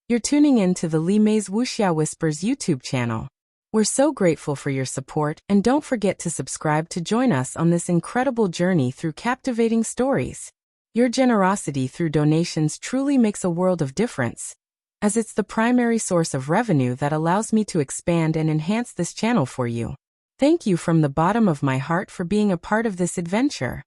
You're tuning in to the Li Mei's Wuxia Whispers YouTube channel. We're so grateful for your support, and don't forget to subscribe to join us on this incredible journey through captivating stories. Your generosity through donations truly makes a world of difference, as it's the primary source of revenue that allows me to expand and enhance this channel for you. Thank you from the bottom of my heart for being a part of this adventure.